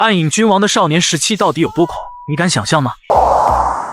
暗影君王的少年时期到底有多狂，你敢想象吗？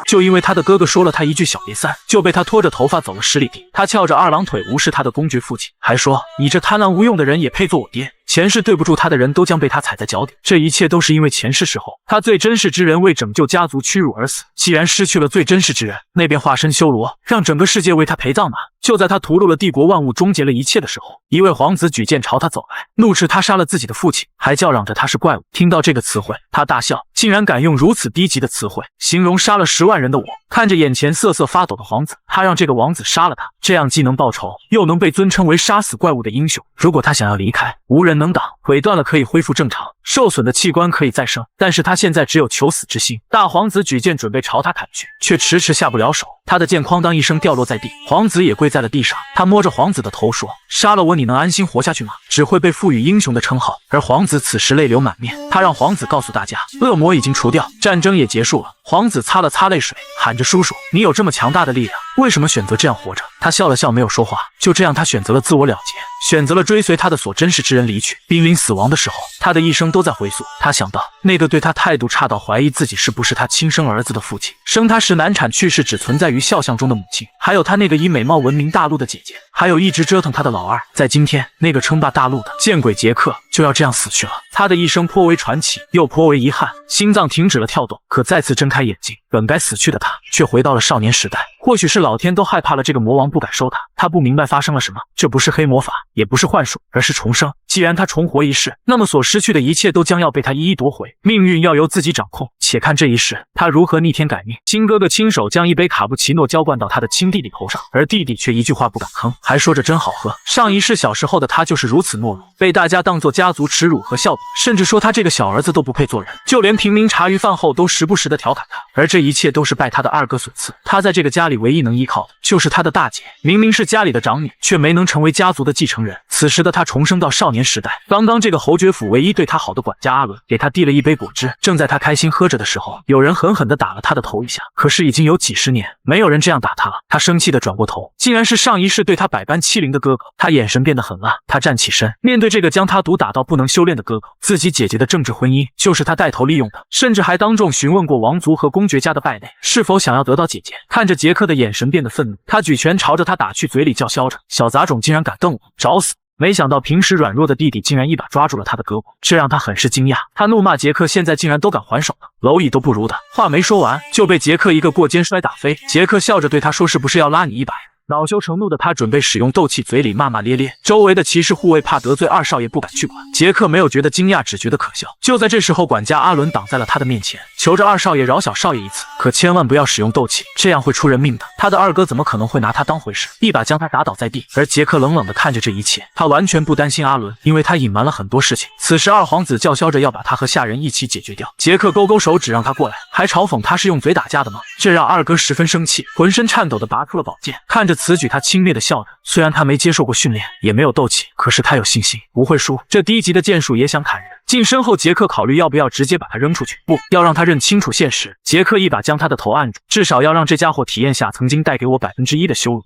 就因为他的哥哥说了他一句小别三，就被他拖着头发走了10里地。他翘着二郎腿无视他的公爵父亲，还说你这贪婪无用的人也配做我爹。前世对不住他的人都将被他踩在脚底，这一切都是因为前世时候他最珍视之人为拯救家族屈辱而死。既然失去了最珍视之人，那便化身修罗，让整个世界为他陪葬吧。就在他屠戮了帝国万物，终结了一切的时候，一位皇子举剑朝他走来，怒斥他杀了自己的父亲，还叫嚷着他是怪物。听到这个词汇，他大笑，竟然敢用如此低级的词汇形容杀了10万人的我。看着眼前瑟瑟发抖的皇子，他让这个王子杀了他，这样既能报仇，又能被尊称为杀死怪物的英雄。如果他想要离开，无人能挡，腿断了可以恢复正常，受损的器官可以再生，但是他现在只有求死之心。大皇子举剑准备朝他砍去，却迟迟下不了手，他的剑哐当一声掉落在地，皇子也跪在了地上。他摸着皇子的头说，杀了我你能安心活下去吗？只会被赋予英雄的称号。而皇子此时泪流满面，他让皇子告诉大家，恶魔已经除掉，战争也结束了。皇子擦了擦泪水，喊着叔叔，你有这么强大的力量，为什么选择这样活着？他笑了笑没有说话，就这样他选择了自我了结，选择了追随他的所珍视之人离去。濒临死亡的时候，他的一生都在回溯。他想到那个对他态度差到怀疑自己是不是他亲生儿子的父亲，生他时难产去世只存在于肖像中的母亲，还有他那个以美貌闻名大陆的姐姐，还有一直折腾他的老二。在今天，那个称霸大陆的见鬼杰克就要这样死去了。他的一生颇为传奇，又颇为遗憾，心脏停止了跳动，可再次睁开眼睛，本该死去的他却回到了少年时代。或许是老天都害怕了这个魔王不敢收他，他不明白发生了什么，这不是黑魔法，也不是幻术，而是重生。既然他重活一世，那么所失去的一切都将要被他一一夺回，命运要由自己掌控。且看这一世他如何逆天改命。亲哥哥亲手将一杯卡布奇诺浇灌到他的亲弟弟头上，而弟弟却一句话不敢吭，还说着真好喝。上一世小时候的他就是如此懦弱，被大家当作家族耻辱和笑柄，甚至说他这个小儿子都不配做人，就连平民茶余饭后都时不时的调侃他。而这一切都是拜他的二哥所赐，他在这个家里唯一能依靠的就是他的大姐，明明是家里的长女，却没能成为家族的继承人。此时的他重生到少年时代，刚刚这个侯爵府唯一对他好的管家阿伦给他递了一杯果汁，正在他开心喝着的时候，有人狠狠地打了他的头一下。可是已经有几十年没有人这样打他了，他生气地转过头，竟然是上一世对他百般欺凌的哥哥。他眼神变得很烂，他站起身，面对这个将他毒打到不能修炼的哥哥，自己姐姐的政治婚姻就是他带头利用的，甚至还当众询问过王族和公爵家的败类是否想要得到姐姐。看着杰克的眼神变得愤怒，他举拳朝着他打去，嘴里叫嚣着，小杂种竟然敢瞪我，找死！没想到平时软弱的弟弟竟然一把抓住了他的胳膊，这让他很是惊讶。他怒骂杰克现在竟然都敢还手了，蝼蚁都不如的。话没说完就被杰克一个过肩摔打飞。杰克笑着对他说，是不是要拉你一把？恼羞成怒的他准备使用斗气，嘴里骂骂咧咧。周围的骑士护卫怕得罪二少爷不敢去管。杰克没有觉得惊讶，只觉得可笑。就在这时候，管家阿伦挡在了他的面前，求着二少爷饶小少爷一次，可千万不要使用斗气，这样会出人命的。他的二哥怎么可能会拿他当回事，一把将他打倒在地。而杰克冷冷地看着这一切，他完全不担心阿伦，因为他隐瞒了很多事情。此时二皇子叫嚣着要把他和下人一起解决掉。杰克勾勾手指让他过来，还嘲讽他是用嘴打架的吗？这让二哥十分生气，浑身颤抖地拔出了宝剑。看着此举，他轻蔑地笑着，虽然他没接受过训练，也没有斗气，可是他有信心不会输。这低级的剑术也想砍人。近身后，杰克考虑要不要直接把他扔出去，不要让他认清楚现实。杰克一把将他的头按住，至少要让这家伙体验下曾经带给我1%的羞辱。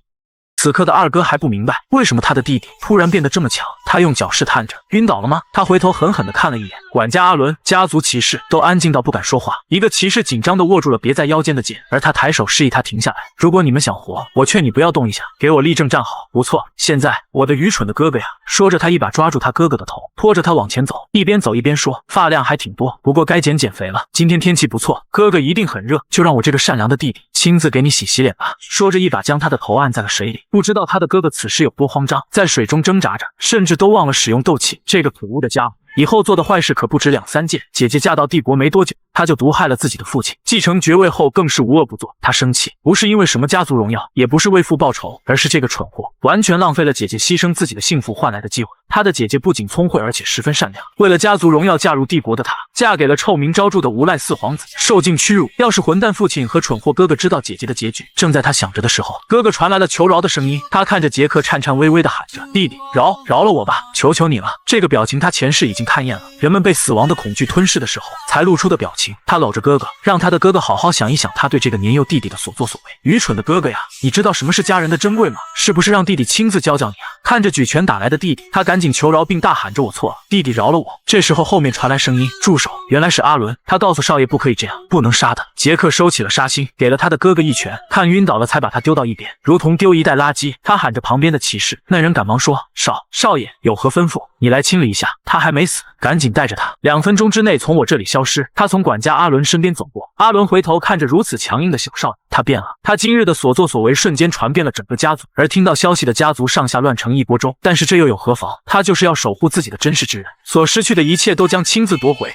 此刻的二哥还不明白为什么他的弟弟突然变得这么强，他用脚试探着，晕倒了吗？他回头狠狠地看了一眼管家阿伦，家族骑士都安静到不敢说话。一个骑士紧张地握住了别在腰间的剑，而他抬手示意他停下来。如果你们想活，我劝你不要动一下，给我立正站好。不错，现在我的愚蠢的哥哥呀！说着，他一把抓住他哥哥的头，拖着他往前走，一边走一边说，发量还挺多，不过该减肥了。今天天气不错，哥哥一定很热，就让我这个善良的弟弟亲自给你洗脸吧。说着，一把将他的头按在了水里。不知道他的哥哥此时有多慌张，在水中挣扎着，甚至都忘了使用斗气。这个可恶的家伙以后做的坏事可不止2、3件。姐姐嫁到帝国没多久，他就毒害了自己的父亲，继承爵位后更是无恶不作。他生气，不是因为什么家族荣耀，也不是为父报仇，而是这个蠢货完全浪费了姐姐牺牲自己的幸福换来的机会。他的姐姐不仅聪慧，而且十分善良。为了家族荣耀嫁入帝国的她，嫁给了臭名昭著的无赖四皇子，受尽屈辱。要是混蛋父亲和蠢货哥哥知道姐姐的结局，正在他想着的时候，哥哥传来了求饶的声音。他看着杰克，颤颤巍巍地喊着：“弟弟，饶了我吧，求求你了。”这个表情他前世已经看厌了，人们被死亡的恐惧吞噬的时候才露出的表情。他搂着哥哥，让他的哥哥好好想一想他对这个年幼弟弟的所作所为。愚蠢的哥哥呀，你知道什么是家人的珍贵吗？是不是让弟弟亲自教教你啊？看着举拳打来的弟弟，他赶紧紧求饶并大喊着我错了，弟弟饶了我。这时候后面传来声音，住手！原来是阿伦，他告诉少爷不可以这样，不能杀他。杰克收起了杀心，给了他的哥哥一拳，看晕倒了才把他丢到一边，如同丢一袋垃圾。他喊着旁边的骑士，那人赶忙说：少爷有何吩咐？你来清理一下，他还没死，赶紧带着他2分钟之内从我这里消失。他从管家阿伦身边走过，阿伦回头看着如此强硬的小少爷，他变了。他今日的所作所为瞬间传遍了整个家族，而听到消息的家族上下乱成一锅粥。但是这又有何妨？他就是要守护自己的真实之人，所失去的一切都将亲自夺回。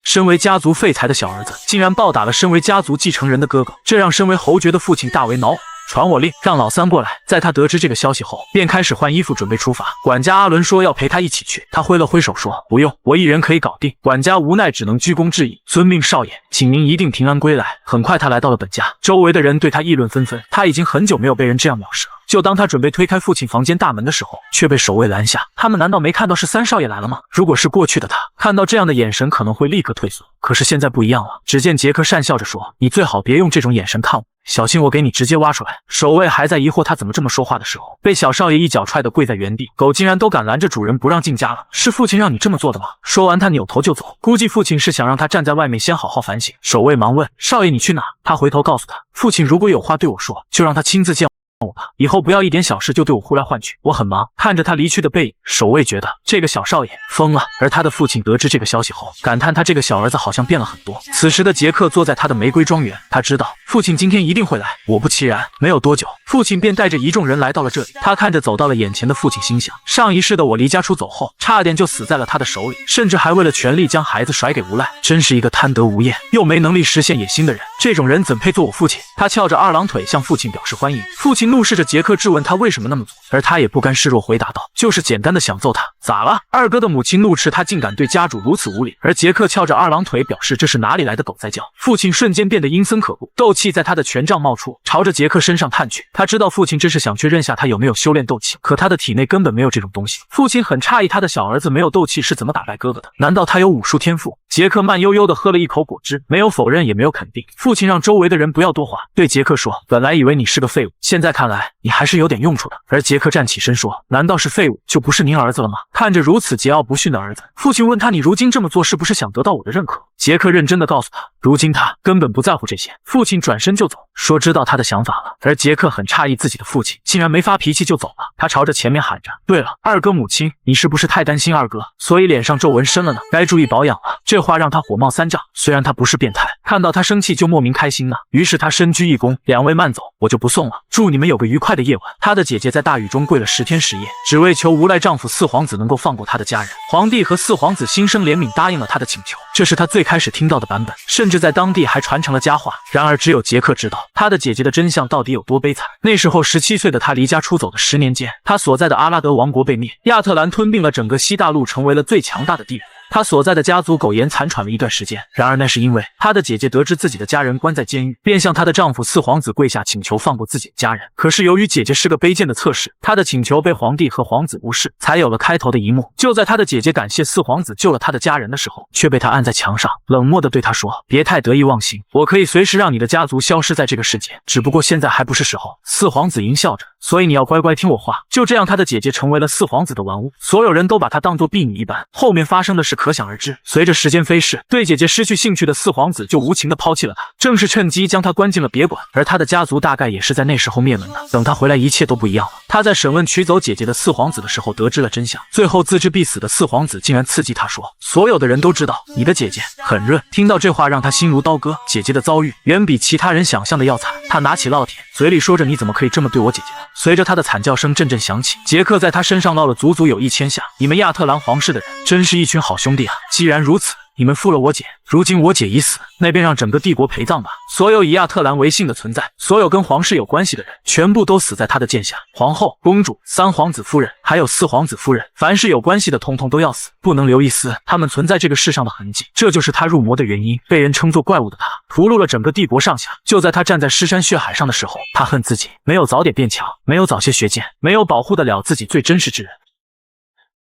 身为家族废材的小儿子，竟然暴打了身为家族继承人的哥哥，这让身为侯爵的父亲大为恼火。传我令，让老三过来。在他得知这个消息后，便开始换衣服准备出发。管家阿伦说要陪他一起去，他挥了挥手说不用，我一人可以搞定。管家无奈只能鞠躬致意，遵命少爷，请您一定平安归来。很快他来到了本家，周围的人对他议论纷纷，他已经很久没有被人这样藐视了。就当他准备推开父亲房间大门的时候，却被守卫拦下。他们难道没看到是三少爷来了吗？如果是过去的他，看到这样的眼神可能会立刻退缩，可是现在不一样了。只见杰克讪笑着说：你最好别用这种眼神看我，小心我给你直接挖出来。守卫还在疑惑他怎么这么说话的时候，被小少爷一脚踹得跪在原地。狗竟然都敢拦着主人不让进家了，是父亲让你这么做的吗？说完他扭头就走，估计父亲是想让他站在外面先好好反省。守卫忙问：少爷你去哪？他回头告诉他，父亲如果有话对我说，就让他亲自见我吧，以后不要一点小事就对我呼来唤去，我很忙。看着他离去的背影，守卫觉得这个小少爷疯了。而他的父亲得知这个消息后，感叹他这个小儿子好像变了很多。此时的杰克坐在他的玫瑰庄园，他知道父亲今天一定会来。果不其然，没有多久，父亲便带着一众人来到了这里。他看着走到了眼前的父亲，心想：上一世的我离家出走后，差点就死在了他的手里，甚至还为了权力将孩子甩给无赖，真是一个贪得无厌又没能力实现野心的人。这种人怎配做我父亲？他翘着二郎腿向父亲表示欢迎。父亲怒视着杰克，质问他为什么那么做，而他也不甘示弱，回答道：就是简单的想揍他。咋了？二哥的母亲怒斥他竟敢对家主如此无礼，而杰克翘着二郎腿表示这是哪里来的狗在叫。父亲瞬间变得阴森可怖，斗气在他的权杖冒出，朝着杰克身上探去。他知道父亲这是想确认下他有没有修炼斗气，可他的体内根本没有这种东西。父亲很诧异他的小儿子没有斗气是怎么打败哥哥的，难道他有武术天赋？杰克慢悠悠地喝了一口果汁，没有否认也没有肯定。父亲让周围的人不要多话，对杰克说：本来以为你是个废物，现在看来你还是有点用处的。而杰克站起身说：难道是废物就不是您儿子了吗？看着如此桀骜不驯的儿子，父亲问他：你如今这么做是不是想得到我的认可？杰克认真地告诉他，如今他根本不在乎这些。父亲转身就走，说知道他的想法了。而杰克很诧异自己的父亲竟然没发脾气就走了。他朝着前面喊着：对了，二哥母亲，你是不是太担心二哥，所以脸上皱纹深了呢？该注意保养了。这话让他火冒三丈，虽然他不是变态，看到他生气就莫名开心呢。于是他深鞠一躬：两位慢走，我就不送了，祝你们有个愉快的夜晚。他的姐姐在大雨中跪了10天10夜，只为求无赖丈夫四皇子能够放过他的家人。皇帝和四皇子心生怜悯，答应了他的请求。这是他最开始听到的版本，甚至在当地还传成了佳话。然而只有杰克知道他的姐姐的真相到底有多悲惨。那时候17岁的他离家出走的10年间，他所在的阿拉德王国被灭，亚特兰吞并了整个西大陆，成为了最强大的帝国。他所在的家族苟延残喘了一段时间，然而那是因为他的姐姐得知自己的家人关在监狱，便向她的丈夫四皇子跪下请求放过自己的家人。可是由于姐姐是个卑贱的侧室，她的请求被皇帝和皇子无视，才有了开头的一幕。就在他的姐姐感谢四皇子救了他的家人的时候，却被他按在墙上，冷漠地对他说：别太得意忘形，我可以随时让你的家族消失在这个世界，只不过现在还不是时候。四皇子淫笑着，所以你要乖乖听我话。就这样，他的姐姐成为了四皇子的玩物，所有人都把她当作婢女一般。后面发生的事可想而知。随着时间飞逝，对姐姐失去兴趣的四皇子就无情地抛弃了她，正是趁机将她关进了别馆。而他的家族大概也是在那时候灭门的。等他回来，一切都不一样了。他在审问取走姐姐的四皇子的时候，得知了真相。最后自知必死的四皇子竟然刺激他说：所有的人都知道你的姐姐很润。听到这话，让他心如刀割。姐姐的遭遇远比其他人想象的要惨。他拿起烙铁，嘴里说着：你怎么可以这么对我姐姐呢？随着他的惨叫声阵阵响起，杰克在他身上烙了足足有1000下。你们亚特兰皇室的人真是一群好兄弟啊！既然如此，你们负了我姐，如今我姐已死，那便让整个帝国陪葬吧。所有以亚特兰为姓的存在，所有跟皇室有关系的人，全部都死在他的剑下。皇后、公主、三皇子夫人，还有四皇子夫人，凡是有关系的，统统都要死，不能留一丝他们存在这个世上的痕迹。这就是他入魔的原因。被人称作怪物的他，屠戮了整个帝国上下。就在他站在尸山血海上的时候，他恨自己没有早点变强，没有早些学剑，没有保护得了自己最真实之人。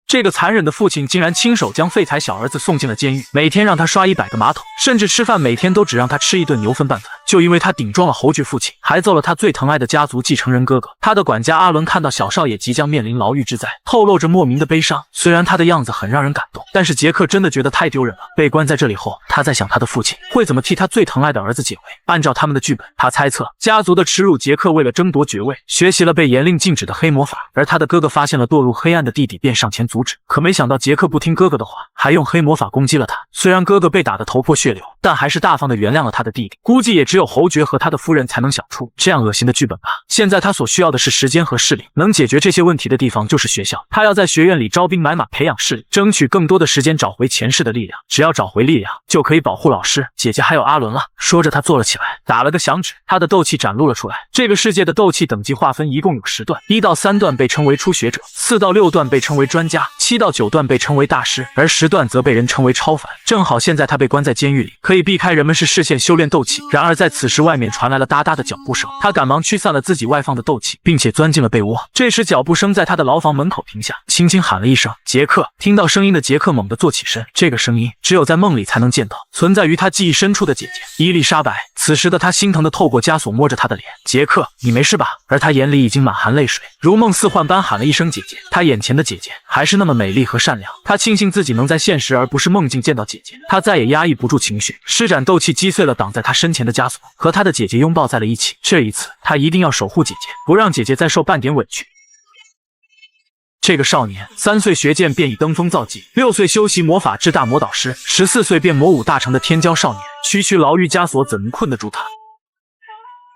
这个残忍的父亲竟然亲手将废材小儿子送进了监狱，每天让他刷100个马桶，甚至吃饭每天都只让他吃一顿牛粪拌饭。就因为他顶撞了侯爵父亲，还揍了他最疼爱的家族继承人哥哥。他的管家阿伦看到小少爷即将面临牢狱之灾，透露着莫名的悲伤。虽然他的样子很让人感动，但是杰克真的觉得太丢人了。被关在这里后，他在想他的父亲会怎么替他最疼爱的儿子解围。按照他们的剧本，他猜测家族的耻辱，杰克为了争夺爵位，学习了被严令禁止的黑魔法，而他的哥哥发现了堕入黑暗的弟弟，便上前阻止。可没想到杰克不听哥哥的话，还用黑魔法攻击了他。虽然哥哥被打得头破血流，但还是大方的原谅了他的弟弟。估计也只有侯爵和他的夫人才能想出这样恶心的剧本吧。现在他所需要的是时间和势力，能解决这些问题的地方就是学校。他要在学院里招兵买马，培养势力，争取更多的时间找回前世的力量。只要找回力量，就可以保护老师、姐姐还有阿伦了。说着，他坐了起来，打了个响指，他的斗气展露了出来。这个世界的斗气等级划分一共有10段，1到3段被称为初学者，4到6段被称为专家，7到9段被称为大师，而10段则被人称为超凡。正好现在他被关在监狱里，可以避开人们视线修炼斗气。然而在此时，外面传来了哒哒的脚步声，他赶忙驱散了自己外放的斗气，并且钻进了被窝。这时脚步声在他的牢房门口停下，轻轻喊了一声杰克。听到声音的杰克猛地坐起身，这个声音只有在梦里才能见到，存在于他记忆深处的姐姐伊丽莎白。此时的他心疼的透过枷锁摸着她的脸，杰克，你没事吧？而他眼里已经满含泪水，如梦似幻般喊了一声姐姐。他眼前的姐姐还是那么美丽和善良，他庆幸自己能在现实而不是梦境见到姐姐。他再也压抑不住情绪，施展斗气击碎了挡在他身前的枷锁，和他的姐姐拥抱在了一起。这一次他一定要守护姐姐，不让姐姐再受半点委屈。这个少年3岁学剑便已登峰造极，6岁修习魔法至大魔导师，14岁便魔武大成的天骄少年，区牢狱枷锁怎能困得住他？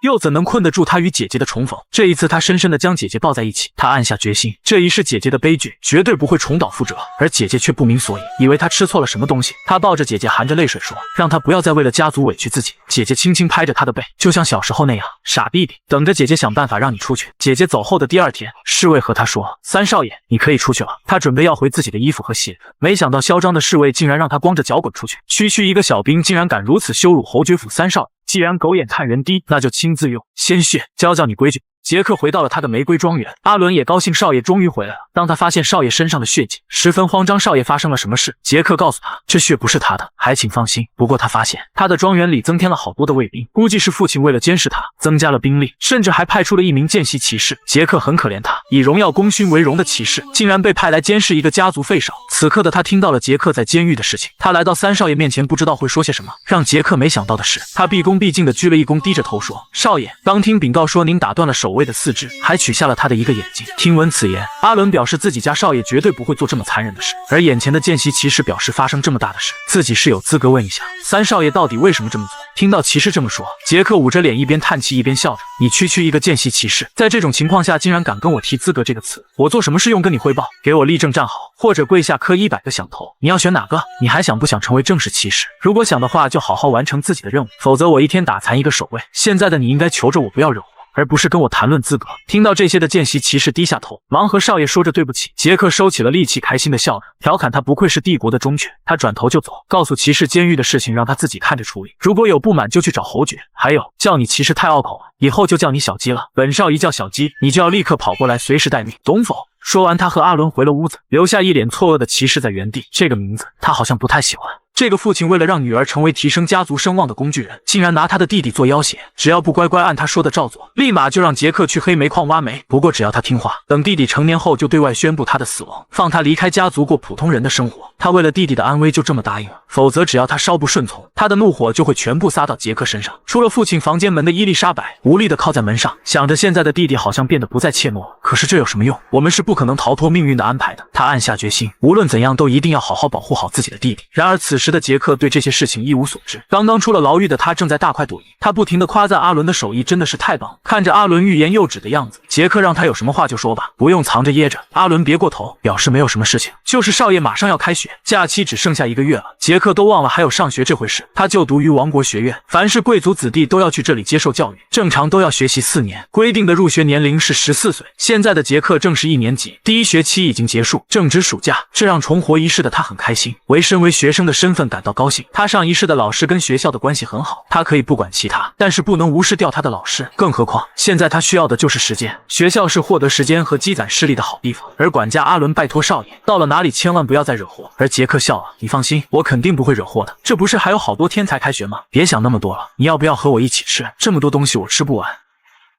又怎能困得住他与姐姐的重逢？这一次他深深地将姐姐抱在一起，他暗下决心，这一世姐姐的悲剧绝对不会重蹈覆辙。而姐姐却不明所以，以为他吃错了什么东西。他抱着姐姐含着泪水说，让她不要再为了家族委屈自己。姐姐轻轻拍着他的背，就像小时候那样，傻弟弟，等着姐姐想办法让你出去。姐姐走后的第2天，侍卫和他说，3少爷，你可以出去了。他准备要回自己的衣服和鞋子，没想到嚣张的侍卫竟然让他光着脚滚出去。区一个小兵竟然敢如此羞辱侯爵府3少爷，既然狗眼看人低，那就亲自用鲜血教你规矩。杰克回到了他的玫瑰庄园，阿伦也高兴少爷终于回来了。当他发现少爷身上的血迹，十分慌张，少爷发生了什么事？杰克告诉他，这血不是他的，还请放心。不过他发现他的庄园里增添了好多的卫兵，估计是父亲为了监视他，增加了兵力，甚至还派出了1名见习骑士。杰克很可怜他，以荣耀功勋为荣的骑士，竟然被派来监视一个家族废少。此刻的他听到了杰克在监狱的事情，他来到3少爷面前，不知道会说些什么。让杰克没想到的是，他毕恭毕敬地鞠了一躬，低着头说，少爷，刚听禀告说您打断了守卫的4肢，还取下了他的1个眼睛。听闻此言，阿伦表示自己家少爷绝对不会做这么残忍的事，而眼前的见习骑士表示发生这么大的事，自己是有资格问一下3少爷到底为什么这么做。听到骑士这么说，杰克捂着脸，一边叹气一边笑着，你区一个见习骑士，在这种情况下竟然敢跟我提资格这个词，我做什么事用跟你汇报？给我立正站好，或者跪下磕100个响头，你要选哪个？你还想不想成为正式骑士？如果想的话，就好好完成自己的任务，否则我一天打残1个守卫。现在的你应该求着我不要惹我，而不是跟我谈论资格。听到这些的见习骑士低下头，忙和少爷说着对不起。杰克收起了戾气，开心的笑着，调侃他不愧是帝国的忠犬。他转头就走，告诉骑士监狱的事情让他自己看着处理，如果有不满就去找侯爵。还有，叫你骑士太拗口了，以后就叫你小鸡了。本少一叫小鸡，你就要立刻跑过来，随时待命，懂否？说完，他和阿伦回了屋子，留下一脸错愕的骑士在原地。这个名字他好像不太喜欢。这个父亲为了让女儿成为提升家族声望的工具人，竟然拿他的弟弟做要挟，只要不乖乖按他说的照做，立马就让杰克去黑煤矿挖煤。不过只要他听话，等弟弟成年后就对外宣布他的死亡，放他离开家族过普通人的生活。他为了弟弟的安危就这么答应了，否则只要他稍不顺从，他的怒火就会全部撒到杰克身上。出了父亲房间门的伊丽莎白无力地靠在门上，想着现在的弟弟好像变得不再怯懦了，可是这有什么用？我们是不可能逃脱命运的安排的。他暗下决心，无论怎样都一定要好好保护好自己的弟弟。然而此时的杰克对这些事情一无所知，刚刚出了牢狱的他正在大快朵颐，他不停地夸赞阿伦的手艺真的是太棒。看着阿伦欲言又止的样子，杰克让他有什么话就说吧，不用藏着掖着。阿伦别过头，表示没有什么事情，就是少爷马上要开学，假期只剩下1个月了。杰克都忘了还有上学这回事。他就读于王国学院，凡是贵族子弟都要去这里接受教育，正常都要学习4年，规定的入学年龄是14岁。现在的杰克正是1年级，第1学期已经结束，正值暑假，这让重活一世的他很开心。身为学生的身份份感到高兴。他上一世的老师跟学校的关系很好，他可以不管其他，但是不能无视掉他的老师。更何况现在他需要的就是时间，学校是获得时间和积攒势力的好地方。而管家阿伦拜托少爷，到了哪里千万不要再惹祸。而杰克笑了，你放心，我肯定不会惹祸的。这不是还有好多天才开学吗？别想那么多了，你要不要和我一起吃？这么多东西我吃不完。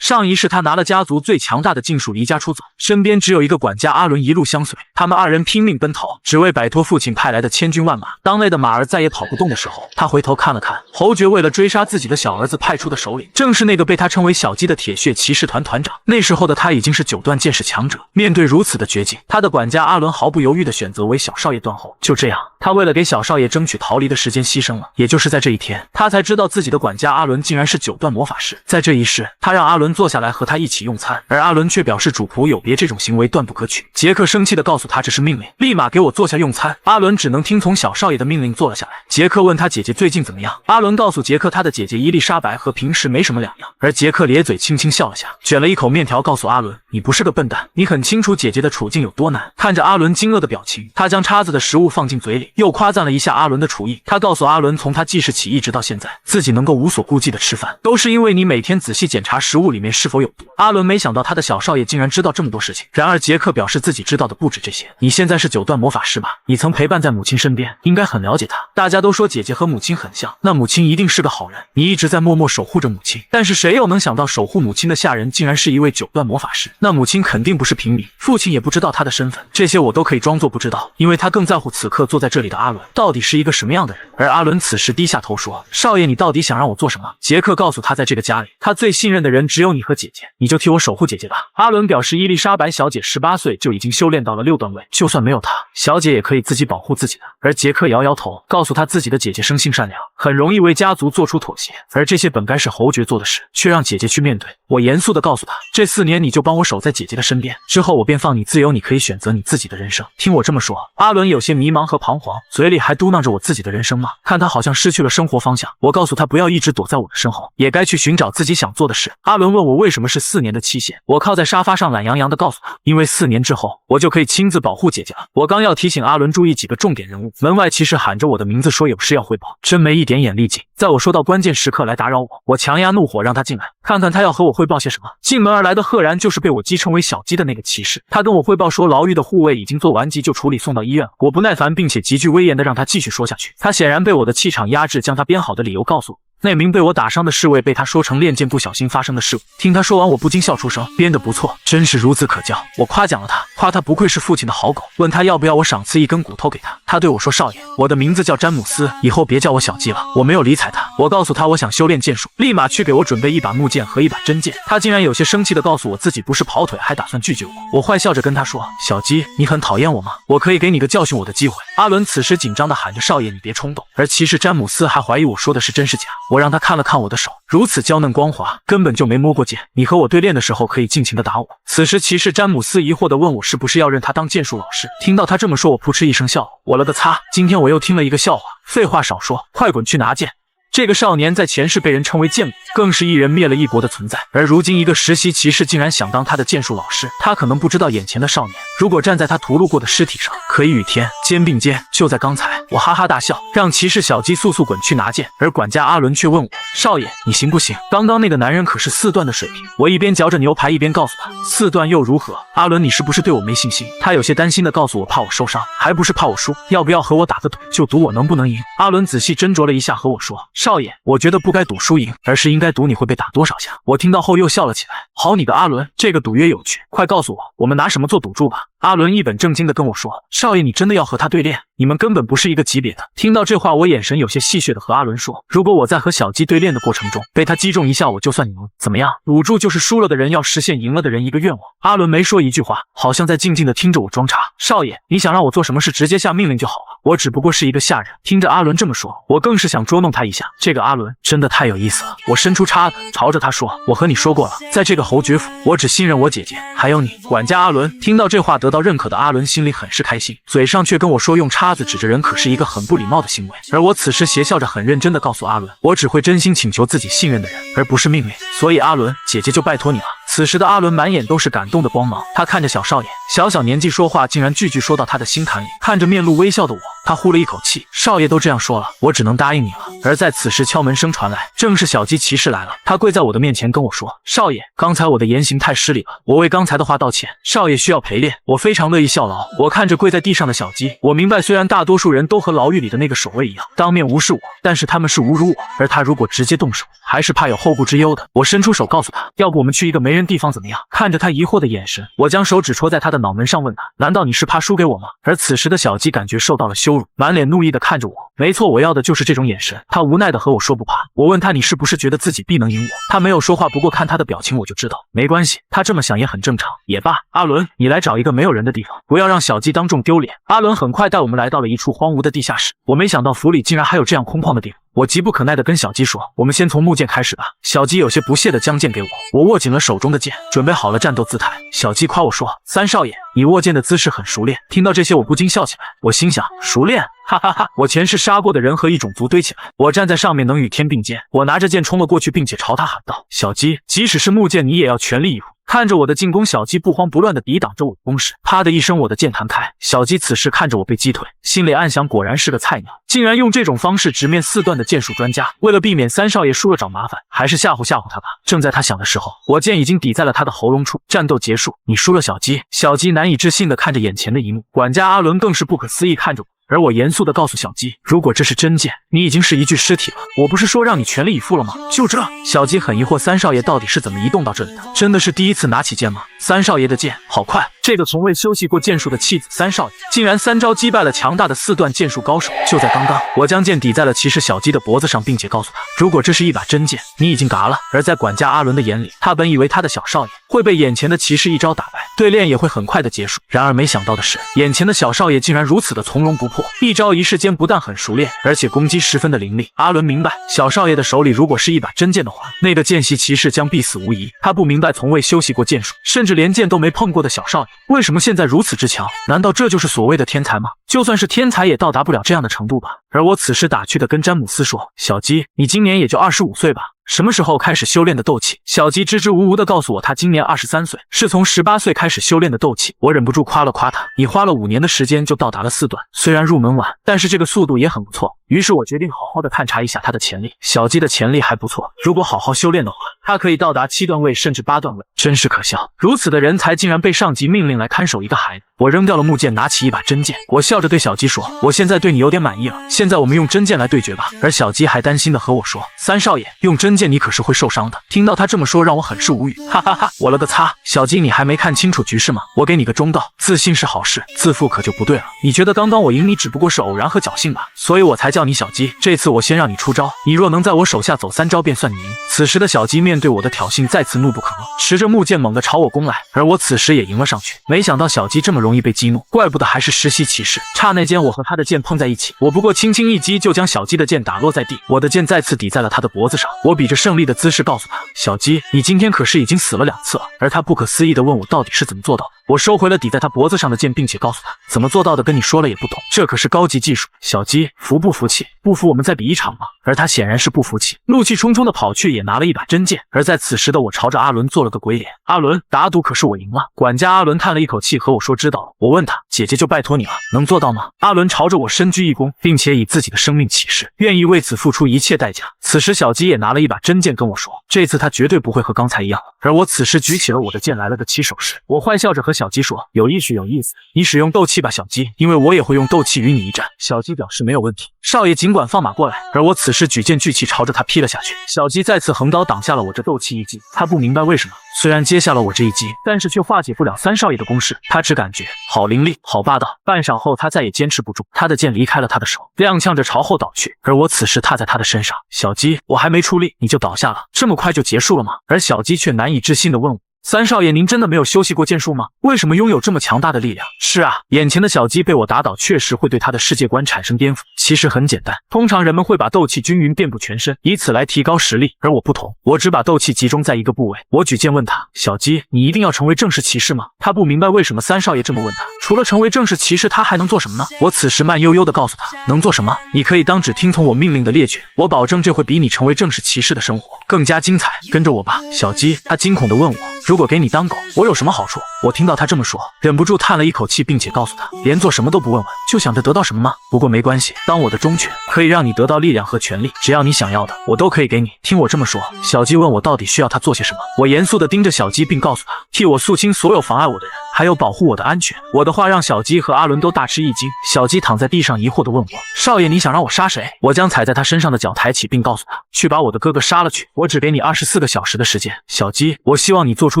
上一世他拿了家族最强大的禁术离家出走，身边只有一个管家阿伦一路相随。他们二人拼命奔逃，只为摆脱父亲派来的千军万马。当累的马儿再也跑不动的时候，他回头看了看侯爵为了追杀自己的小儿子派出的首领，正是那个被他称为小鸡的铁血骑士团团长。那时候的他已经是9段剑士强者，面对如此的绝境，他的管家阿伦毫不犹豫地选择为小少爷断后。就这样，他为了给小少爷争取逃离的时间牺牲了。也就是在这一天，他才知道自己的管家阿伦竟然是9段魔法师。在这一世，他让阿伦坐下来和他一起用餐，而阿伦却表示主仆有别这种行为断不可取。杰克生气地告诉他这是命令，立马给我坐下用餐。阿伦只能听从小少爷的命令坐了下来。杰克问他姐姐最近怎么样，阿伦告诉杰克他的姐姐伊丽莎白和平时没什么两样。而杰克咧嘴轻轻笑了下，卷了一口面条告诉阿伦，你不是个笨蛋，你很清楚姐姐的处境有多难。看着阿伦惊愕的表情，他将叉子的食物放进嘴里，又夸赞了一下阿伦的厨艺。他告诉阿伦，从他记事起一直到现在，自己能够无所顾忌的吃饭，都是因为你每天仔细检查食物里面是否有毒。阿伦没想到他的小少爷竟然知道这么多事情，然而杰克表示自己知道的不止这些。你现在是9段魔法师吧？你曾陪伴在母亲身边，应该很了解她。大家都说姐姐和母亲很像，那母亲一定是个好人。你一直在默默守护着母亲，但是谁又能想到守护母亲的下人竟然是一位9段魔法师？那母亲肯定不是平民，父亲也不知道他的身份，这些我都可以装作不知道，因为他更在乎此刻坐在这里的阿伦到底是一个什么样的人。而阿伦此时低下头说，少爷你到底想让我做什么？杰克告诉他，在这个家里，他最信任的人只有你和姐姐，你就替我守护姐姐吧。阿伦表示伊丽莎白小姐18岁就已经修炼到了6段位，就算没有她，小姐也可以自己保护自己的。而杰克摇摇头，告诉他自己的姐姐生性善良，很容易为家族做出妥协，而这些本该是侯爵做的事，却让姐姐去面对。我严肃地告诉他，这4年你就帮我守在姐姐的身边，之后我便放你自由，你可以选择你自己的人生。听我这么说，阿伦有些迷茫和彷徨，嘴里还嘟囔着我自己的人生吗？看他好像失去了生活方向。我告诉他不要一直躲在我的身后，也该去寻找自己想做的事。阿伦问我为什么是4年的期限，我靠在沙发上懒洋洋地告诉他，因为4年之后我就可以亲自保护姐姐了。我刚要提醒阿伦注意几个重点人物，门外骑士喊着我的名字说有事要汇报，真没一点眼力劲，在我说到关键时刻来打扰我。我强压怒火让他进来，看看他要和我汇报些什么。进门而来的赫然就是被我击称为小鸡的那个骑士，他跟我汇报说牢狱的护卫已经做完急救处理送到医院。我不耐烦并且极具威严地让他继续说下去，他显然被我的气场压制，将他编好的理由告诉我。那名被我打伤的侍卫被他说成练剑不小心发生的事故。听他说完，我不禁笑出声，编得不错，真是孺子可教。我夸奖了他，夸他不愧是父亲的好狗，问他要不要我赏赐一根骨头给他。他对我说，少爷，我的名字叫詹姆斯，以后别叫我小鸡了。我没有理睬他，我告诉他我想修炼剑术，立马去给我准备一把木剑和一把真剑。他竟然有些生气地告诉我自己不是跑腿，还打算拒绝我。我坏笑着跟他说，小鸡，你很讨厌我吗？我可以给你个教训我的机会。阿伦此时紧张地喊着，少爷你别冲动。而骑士詹姆斯还怀疑我说的是真是假。我让他看了看我的手，如此娇嫩光滑，根本就没摸过剑。你和我对练的时候可以尽情地打我。此时骑士詹姆斯疑惑地问我是不是要认他当剑术老师。听到他这么说，我扑哧一声笑，我了个擦，今天我又听了一个笑话。废话少说，快滚去拿剑。这个少年在前世被人称为剑骨，更是一人灭了一国的存在。而如今一个实习骑士竟然想当他的剑术老师，他可能不知道眼前的少年，如果站在他屠戮过的尸体上，可以与天肩并肩。就在刚才，我哈哈大笑，让骑士小鸡速速滚去拿剑。而管家阿伦却问我，少爷，你行不行？刚刚那个男人可是4段的水平。我一边嚼着牛排一边告诉他，4段又如何？阿伦，你是不是对我没信心？他有些担心地告诉我，怕我受伤，还不是怕我输？要不要和我打个赌，就赌我能不能赢？阿伦仔细斟酌了一下，和我说，少爷，我觉得不该赌输赢，而是应该赌你会被打多少下。我听到后又笑了起来。好你个阿伦，这个赌约有趣，快告诉我，我们拿什么做赌注吧？阿伦一本正经地跟我说，少爷，你真的要和他对练？你们根本不是一个级别的。听到这话，我眼神有些戏谑地和阿伦说，如果我在和小鸡对练的过程中被他击中一下，我就算赢了，怎么样？赌注就是输了的人要实现赢了的人一个愿望。阿伦没说一句话，好像在静静地听着我装叉。少爷，你想让我做什么事，直接下命令就好了，我只不过是一个下人。听着阿伦这么说，我更是想捉弄他一下。这个阿伦真的太有意思了。我伸出叉子，朝着他说，我和你说过了，在这个侯爵府，我只信任我姐姐，还有你。管家阿伦听到这话，得到认可的阿伦心里很是开心，嘴上却跟我说用叉子指着人可是一个很不礼貌的行为。而我此时邪笑着，很认真地告诉阿伦，我只会真心请求自己信任的人，而不是命令。所以阿伦，姐姐就拜托你了。此时的阿伦满眼都是感动的光芒，他看着小少爷，小年纪说话竟然句句说到他的心坎里。看着面露微笑的我，他呼了一口气，少爷都这样说了，我只能答应你了。而在此时，敲门声传来，正是小鸡骑士来了。他跪在我的面前跟我说，少爷，刚才我的言行太失礼了，我为刚才的话道歉，少爷需要陪练，我非常乐意效劳。我看着跪在地上的小鸡，我明白，虽然大多数人都和牢狱里的那个守卫一样，当面无视我，但是他们是侮辱我，而他如果直接动手，还是怕有后顾之忧的。我伸出手告诉他，要不我们去一个没人地方怎么样？看着他疑惑的眼神，我将手指戳在他的脑门上，问他，难道你是怕输给我吗？而此时的小鸡感觉受到了羞辱，满脸怒意的看着我。没错，我要的就是这种眼神。他无奈的和我说不怕。我问他，你是不是觉得自己必能赢我？他没有说话，不过看他的表情我就知道没关系，他这么想也很正常。也罢，阿伦，你来找一个没有人的地方，不要让小鸡当众丢脸。阿伦很快带我们来到了一处荒芜的地下室，我没想到府里竟然还有这样空旷的地方。我急不可耐地跟小鸡说，我们先从木剑开始吧。小鸡有些不屑地将剑给我，我握紧了手中的剑，准备好了战斗姿态。小鸡夸我说，三少爷，你握剑的姿势很熟练。听到这些我不禁笑起来，我心想，熟练？哈哈哈！我前世杀过的人和一种族堆起来，我站在上面能与天并肩。我拿着剑冲了过去，并且朝他喊道，小鸡，即使是木剑你也要全力以赴。看着我的进攻，小鸡不慌不乱地抵挡着我的攻势。啪的一声，我的剑弹开。小鸡此时看着我被击退，心里暗想，果然是个菜鸟，竟然用这种方式直面4段的剑术专家。为了避免三少爷输了找麻烦，还是吓唬吓唬他吧。正在他想的时候，我剑已经抵在了他的喉咙处。战斗结束，你输了，小鸡。小鸡难以置信地看着眼前的一幕，管家阿伦更是不可思议看着我。而我严肃地告诉小鸡，如果这是真剑，你已经是一具尸体了。我不是说让你全力以赴了吗？就这？小鸡很疑惑，三少爷到底是怎么移动到这里的？真的是第一次拿起剑吗？三少爷的剑好快，这个从未修习过剑术的弃子三少爷，竟然3招击败了强大的4段剑术高手。就在刚刚，我将剑抵在了骑士小鸡的脖子上，并且告诉他，如果这是一把真剑，你已经嘎了。而在管家阿伦的眼里，他本以为他的小少爷会被眼前的骑士一招打败，对练也会很快的结束。然而没想到的是，眼前的小少爷竟然如此的从容不迫，一招一式间不但很熟练，而且攻击十分的凌厉。阿伦明白，小少爷的手里如果是一把真剑的话，那个见习骑士将必死无疑。他不明白，从未修习过剑术，甚至连剑都没碰过的小少爷，为什么现在如此之强？难道这就是所谓的天才吗？就算是天才也到达不了这样的程度吧。而我此时打趣的跟詹姆斯说，小鸡，你今年也就25岁吧，什么时候开始修炼的斗气？小鸡支支吾吾地告诉我，他今年23岁，是从18岁开始修炼的斗气。我忍不住夸了夸他，你花了5年的时间就到达了4段，虽然入门晚，但是这个速度也很不错。于是我决定好好的探查一下他的潜力。小鸡的潜力还不错，如果好好修炼的话，他可以到达7段位甚至8段位，真是可笑，如此的人才竟然被上级命令来看守一个孩子。我扔掉了木剑，拿起一把真剑，我笑着对小鸡说，我现在对你有点满意了，现在我们用真剑来对决吧。而小鸡还担心的和我说，三少爷，用真剑你可是会受伤的。听到他这么说，让我很是无语，哈哈哈！我了个擦！小鸡，你还没看清楚局势吗？我给你个忠告，自信是好事，自负可就不对了。你觉得刚刚我赢你只不过是偶然和侥幸吧？所以我才叫你小鸡。这次我先让你出招，你若能在我手下走3招，便算你赢。此时的小鸡面对我的挑衅，再次怒不可遏，持着木剑猛地朝我攻来，而我此时也迎了上去。没想到小鸡这么容易被激怒，怪不得还是实习骑士。刹那间，我和他的剑碰在一起，我不过轻轻一击就将小鸡的剑打落在地，我的剑再次抵在了他的脖子上。我比着胜利的姿势告诉他，小鸡，你今天可是已经死了2次了。而他不可思议地问我到底是怎么做到的。我收回了抵在他脖子上的剑，并且告诉他，怎么做到的跟你说了也不懂，这可是高级技术。小鸡，服不服气？不服我们再比一场吗？而他显然是不服气，怒气冲冲地跑去，也拿了一把真剑。而在此时的我朝着阿伦做了个鬼脸，阿伦，打赌可是我赢了。管家阿伦叹了一口气和我说，知道了。我问他，姐姐就拜托你了，能做到吗？阿伦朝着我深鞠一躬，并且以自己的生命起誓，愿意为此付出一切代价。此时小鸡也拿了一把真剑跟我说，这次他绝对不会和刚才一样了。而我此时举起了我的剑，来了个起手式。我坏笑着和小鸡说，有意思有意思，你使用斗气吧，小鸡，因为我也会用斗气与你一战。小鸡表示没有问题，少爷尽管放马过来。而我此时举剑聚气朝着他劈了下去，小鸡再次横刀挡下了我这斗气一击。他不明白为什么，虽然接下了我这一击，但是却化解不了三少爷的攻势，他只感觉好凌厉，好霸道。半晌后，他再也坚持不住，他的剑离开了他的手，踉跄着朝后倒去。而我此时踏在他的身上，小鸡，我还没出力你就倒下了，这么快就结束了吗？而小鸡却难以置信地问我，三少爷，您真的没有修习过剑术吗？为什么拥有这么强大的力量？是啊，眼前的小鸡被我打倒，确实会对他的世界观产生颠覆。其实很简单，通常人们会把斗气均匀遍布全身，以此来提高实力，而我不同，我只把斗气集中在一个部位。我举剑问他，小鸡，你一定要成为正式骑士吗？他不明白为什么三少爷这么问他，除了成为正式骑士，他还能做什么呢？我此时慢悠悠地告诉他，能做什么？你可以当只听从我命令的猎犬，我保证这会比你成为正式骑士的生活更加精彩。跟着我吧，小鸡。他惊恐地问我，如果给你当狗，我有什么好处？我听到他这么说，忍不住叹了一口气，并且告诉他，连做什么都不问问，就想着得到什么吗？不过没关系，当我的忠犬可以让你得到力量和权力，只要你想要的，我都可以给你。听我这么说，小鸡问我到底需要他做些什么。我严肃地盯着小鸡，并告诉他，替我肃清所有妨碍我的人，还有保护我的安全。我的话让小鸡和阿伦都大吃一惊。小鸡躺在地上疑惑地问我，少爷，你想让我杀谁？我将踩在他身上的脚抬起，并告诉他，去把我的哥哥杀了去，我只给你24个小时的时间。小鸡，我希望你做出